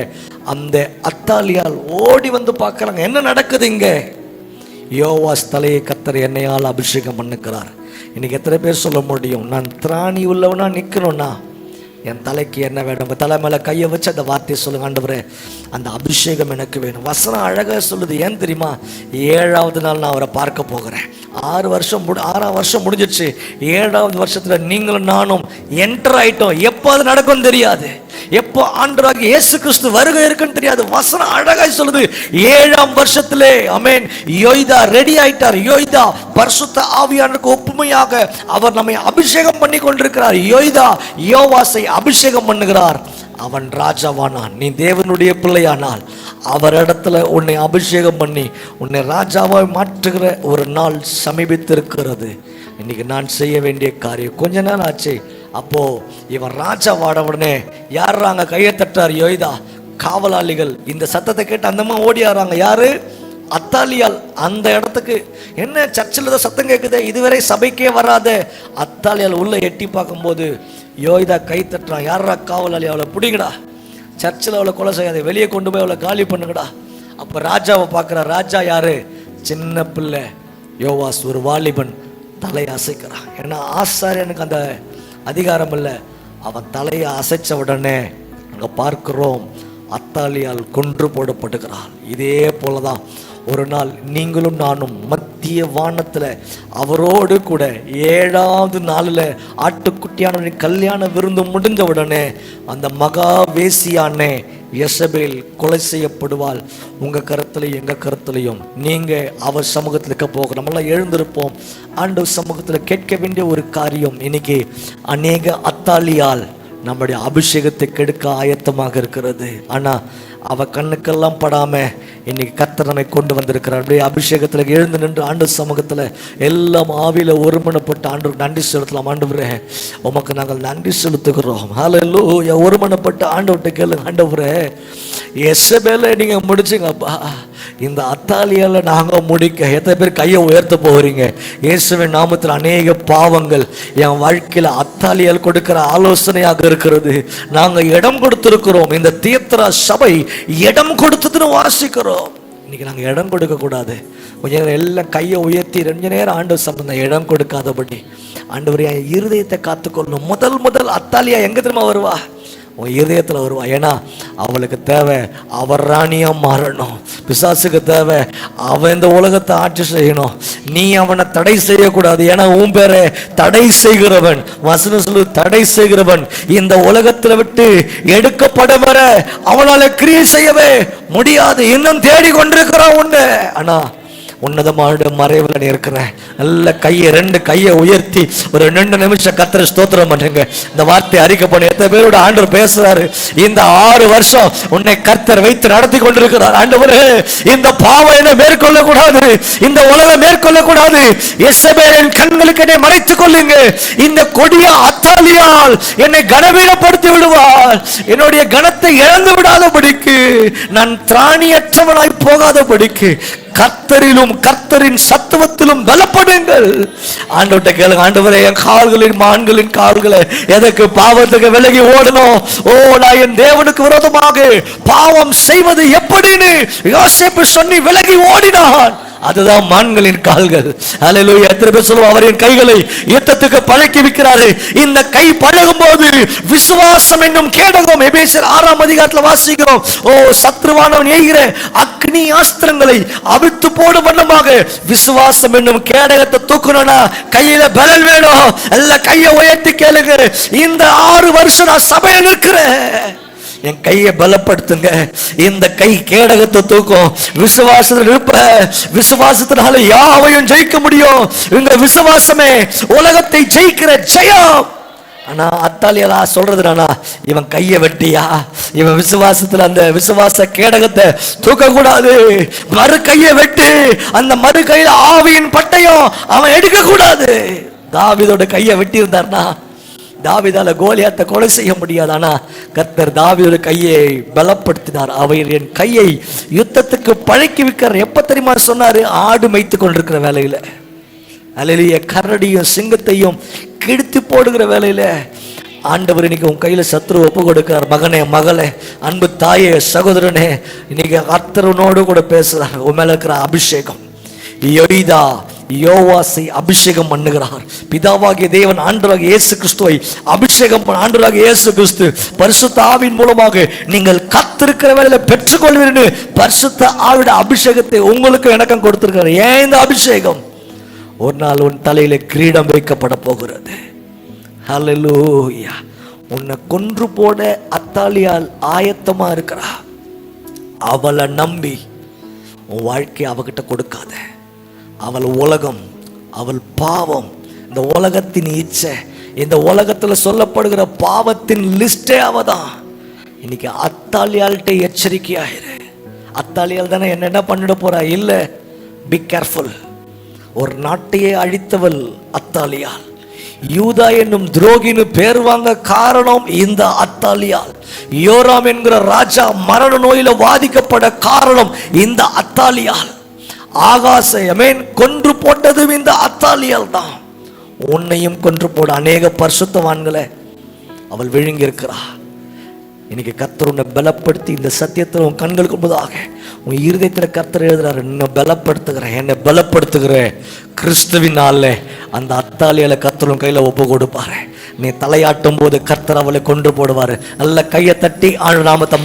அந்த அத்தாலியால் ஓடி வந்து பார்க்குறாங்க, என்ன நடக்குது இங்கே? யோவாஸ் தலையை கர்த்தர் எண்ணெயால் அபிஷேகம் பண்ணுகிறார். இன்னைக்கு எத்தனை பேர் சொல்ல முடியும், நான் திராணி உள்ளவனா நிற்கணும்னா என் தலைக்கு என்ன வேணும்? உங்கள் தலை மேலே கையை வச்சு அந்த வார்த்தையை சொல்லுங்க, ஆண்டவரே அந்த அபிஷேகம் எனக்கு வேணும். வசனம் அழகாக சொல்லுது. ஏன் தெரியுமா? 7வது நாள் நான் அவரை பார்க்க போகிறேன். 6 வருஷம் முடிஞ்சிடுச்சு. 7வது வருஷத்தில் நீங்களும் நானும் என்டர் ஆயிட்டோம். எப்போ அது நடக்கும் தெரியாது. எப்போ ஆண்டவராக இயேசு கிறிஸ்து வருகை இருக்குன்னு தெரியாது. வசனம் அழகாய் சொல்லுது, 7ஆம் வருஷத்திலே யோய்தா ரெடி ஆயிட்டார். யோய்தா பரிசுத்த ஆவியானவருக்கு ஒப்புமையாக அவர் நம்மை அபிஷேகம் பண்ணி கொண்டிருக்கிறார். யோய்தா யோவாசை அபிஷேகம் பண்ணுகிறார். அவன் ராஜாவானான். நீ தேவனுடைய பிள்ளையானால் அவரிடத்துல உன்னை அபிஷேகம் பண்ணி உன்னை ராஜாவாய் மாற்றுகிற ஒரு நாள் சமீபித்திருக்கிறது. இன்னைக்கு நான் செய்ய வேண்டிய காரியம், கொஞ்ச நேரம் ஆச்சு. அப்போ இவன் ராஜா வாட உடனே யாருறாங்க கையை தட்டார்? யோய்தா. காவலாளிகள் இந்த சத்தத்தை கேட்டு அந்தமா ஓடியாராங்க. யாரு? அத்தாலியால். அந்த இடத்துக்கு என்ன சர்ச்சில் தான் சத்தம் கேட்குது, இதுவரை சபைக்கே வராத அத்தாலியால் உள்ள எட்டி பார்க்கும்போது யோய்தா கை தட்டுறான். யாரா காவலாளி? அவளை பிடிங்கடா, சர்ச்சில் அவளை கொலை செய்யாத, வெளியே கொண்டு போய் அவளை காலி பண்ணுங்கடா. அப்போ ராஜாவை பார்க்குற. ராஜா யாரு? சின்ன பிள்ளை யோவாஸ், ஒரு வாலிபன். தலையை அசைக்கிறான். ஏன்னா ஆசாரியனுக்கு அந்த அதிகாரம் இல்லை. அவன் தலையை அசைச்ச உடனே அங்கே பார்க்கிறோம், அத்தாலியால் கொன்று போடப்படுகிறாள். இதே போலதான் ஒரு நாள் நீங்களும் நானும் மத்திய வானத்தில் அவரோடு கூட 7வது நாளில் ஆட்டுக்குட்டியான கல்யாண விருந்து முடிஞ்ச உடனே அந்த மகா வேசியான யெசபேல் கொலை செய்யப்படுவாள். உங்கள் கருத்துலையும் எங்கள் கருத்துலையும் நீங்கள் அவர் சமூகத்தில் இருக்க போக நம்மளாம் எழுந்திருப்போம். ஆண்டவர் சமூகத்தில் கேட்க வேண்டிய ஒரு காரியம், இன்னைக்கு அநேக அத்தாலியால் நம்முடைய அபிஷேகத்தை கெடுக்க ஆயத்தமாக இருக்கிறது. ஆனால் அவ கண்ணுக்கெல்லாம் படாம இன்னைக்கு கர்த்தர் நம்மை கொண்டு வந்திருக்கிறார். அப்படியே அபிஷேகத்தில் எழுந்து நின்று ஆண்டவர் சமூகத்தில் எல்லாம் ஆவியில ஒருமனப்பட்டு ஆண்டவருக்கு நன்றி செலுத்தலாம். ஆண்டவரே உமக்கு நாங்கள் நன்றி செலுத்துகிறோம். ஹல்லேலூயா. ஒருமனப்பட்டு ஆண்டவர்கிட்ட கேளுங்க, ஆண்டவரே யெசபேலை நீங்க முடிச்சுங்கப்பா, இந்த அத்தாலியால நாங்க முடிக்க. எத்தனை பேர் கையை உயர்த்த போகிறீங்க? இயேசுவின் நாமத்தில் அநேக பாவங்கள் என் வாழ்க்கையில அத்தாலியால் கொடுக்கிற ஆலோசனையாக இருக்கிறது. நாங்க இடம் கொடுத்திருக்கிறோம். இந்த தீர்த்தரா சபை இடம் கொடுத்ததுன்னு வாசிக்கிறோம். இன்னைக்கு நாங்கள் இடம் கொடுக்க கூடாது. கொஞ்ச நேரம் எல்லாம் கையை உயர்த்தி 2 நேரம் ஆண்டவர் சம்பந்தம் இடம் கொடுக்காதபடி ஆண்டவர் என் இருதயத்தை காத்துக்கொள்ளணும். முதல் அத்தாலியா எங்க தெரியுமா வருவா? உன் இருதயத்தில் வருவா. ஏன்னா அவளுக்கு தேவை அவர் ராணியா மாறணும். பிசாசுக்கு தேவை அவன் இந்த உலகத்தை ஆட்சி செய்யணும். நீ அவனை தடை செய்யக்கூடாது. ஏன்னா உன் பேரை தடை செய்கிறவன், வசனம் சொல்லு, தடை செய்கிறவன் இந்த உலகத்தில் விட்டு எடுக்கப்பட வர அவனால கிரியை செய்யவே முடியாது. இன்னும் தேடி கொண்டிருக்கிறான் உன்னை. ஆனா உன்னதமான மறைவில் இருக்கிறேன். நல்ல கையை 2 கையை உயர்த்தி ஒரு 2 நிமிஷம் கர்த்தரை ஸ்தோத்திரம் பண்ணுங்க. இந்த வார்த்தை அறிக்கை பண்ணி எத்தனை பேரோட ஆண்டவர் பேசுறாரு. இந்த 6 வருஷம் உன்னை கர்த்தர் வைத்து நடத்தி கொண்டிருக்கிறார். ஆண்டவரே இந்த பாவம் என்னை மேற்கொள்ள கூடாது, இந்த உலகம் மேற்கொள்ள கூடாது. யெசபேலின் கண்களுக்கு என்னை மறைத்துக் கொள்ளுங்க. இந்த கொடிய அத்தாலியால் என்னை கனவீனப்படுத்தி விடுவார். என்னுடைய கனத்தை இழந்து விடாதபடிக்கு, நான் திராணியற்றவனாய் போகாதபடிக்கு கர்த்தரிலும் கர்த்தரின் சத்துவத்திலும் பலப்படுங்கள். ஆண்டவர்கிட்ட கேளுங்க, ஆண்டவரே என் கால்களின் மான்களின் கால்களை எதற்கு பாவத்துக்கு விலகி ஓடணும்? ஓ, நான் என் தேவனுக்கு விரோதமாக பாவம் செய்வது எப்படின்னு யோசேப்பு சொல்லி விலகி ஓடினான். அதுதான் மான்களின் கால்கள். அல்லேலூயா. எத்தனை பேர் சொல்லுவோம், அவரின் கைகளை யுத்தத்துக்கு பழக்கி வைக்கிறாரு. இந்த கை பழகும் போது விசுவாசம் என்னும் கேடகம், எபேசியர் 6ஆம் அதிகாரத்துல வாசிக்கிறோம். ஓ, சத்ருவானவன் எய்கிற அக்னி ஆஸ்திரங்களை அவிழ்த்து போடும் வண்ணமாக விசுவாசம் என்னும் கேடகத்தை தூக்கணும்னா கையில பலன் வேணும். எல்லாம் கையை உயர்த்தி கேளுங்க, இந்த 6 வருஷம் நான் சபையில இருக்கிறேன், என் கையை பலப்படுத்துங்க. இந்த கை கேடகத்தை தூக்கும். விசுவாசத்தில் இருப்ப, விசுவாசத்தினால யாவையும் ஜெயிக்க முடியும். இந்த விசுவாசமே உலகத்தை ஜெயிக்கிற ஜெயம். ஆனா அத்தாலியா சொல்றதுனா, இவன் கையை வெட்டியா, இவன் விசுவாசத்துல அந்த விசுவாச கேடகத்தை தூக்க கூடாது, மறு கையை வெட்டு, அந்த மறு கையில ஆவியின் பட்டயம் அவன் எடுக்க கூடாது. தாவீதோட கையை வெட்டி இருந்தார்னா தாவீதால கோலியாத்தை கொலை செய்ய முடியாது. ஆனா கர்த்தர் தாவீதோட கையை பலப்படுத்தினார். அவர் என் கையை யுத்தத்துக்கு பழக்கி வைக்கிறார். எப்ப தெரியுமா சொன்னாரு? ஆடு மேய்த்து கொண்டிருக்கிற வேலையில. அல்லேலூயா. கரடியும் சிங்கத்தையும் கிழித்து போடுகிற வேலையில ஆண்டவர் இன்னைக்கு உன் கையில சத்ரு ஒப்பு கொடுக்கிறார். மகனே, மகளே, அன்பு தாயே, சகோதரனே, இன்னைக்கு கர்த்தரனோடு கூட பேசுறார். உன் மேல இருக்கிற அபிஷேகம், யோய்தா யோவாசை அபிஷேகம் பண்ணுகிறார். பிதாவாகிய தேவன் ஆண்டவராகிய இயேசு கிறிஸ்துவை அபிஷேகம் பண்ண, ஆண்டவராகிய இயேசு கிறிஸ்து பரிசுத்த ஆவியின் மூலமாக நீங்கள் காத்திருக்கிற வேளையில பெற்றுக்கொள்வீர்கள். பரிசுத்த ஆவியோட அபிஷேகத்தை உங்களுக்கு எனக்கும் கொடுத்திருக்கிறார். ஏன் இந்த அபிஷேகம்? ஒரு நாள் உன் தலையில கிரீடம் வைக்கப்பட போகிறது. ஹல்லேலூயா. உன்னை கொன்று போட அத்தாலியால் ஆயத்தமா இருக்கிறா. அவளை நம்பி உன் வாழ்க்கையை அவகிட்ட கொடுக்காத. அவள் உலகம், அவள் பாவம், இந்த உலகத்தின் இச்சை, இந்த உலகத்துல சொல்லப்படுகிற பாவத்தின் லிஸ்டே அவதான். இன்னைக்கு அத்தாலியால்கிட்ட எச்சரிக்கையாயிரு. அத்தாலியால் தானே என்ன பண்ணிட போறா? இல்ல, பி கேர்ஃபுல். ஒரு நாட்டையே அழித்தவள் அத்தாலியால். யூதா என்னும் துரோகின்னு பேர் வாங்க காரணம் இந்த அத்தாலியால். யோராம் என்கிற ராஜா மரண நோயில வாதிக்கப்பட காரணம் இந்த அத்தாலியால். ஆகாசை கொன்று போட்டதும் இந்த அத்தாலியால் தான். உன்னையும் கொன்று போட அநேக பரிசுத்தவான்களை அவள் விழுங்கி இருக்கிறா. இன்னைக்கு கர்த்தர் உன்னை பலப்படுத்தி இந்த சத்தியத்தில் உன் கண்களுக்கு முன்பதாக உன் இருதயத்தில் கர்த்தர் எழுதுறாரு, என்னை பலப்படுத்துகிறேன், என்னை பலப்படுத்துகிற கிறிஸ்துவினால அந்த அத்தாலியால கர்த்தர் உன் கையில ஒப்பு கொடுப்பாரு. நீ தலையாட்டும் போது கர்த்தர் அவளை கொன்று போடுவாரு. நல்ல கையை தட்டி ஆண்டு நாமத்தை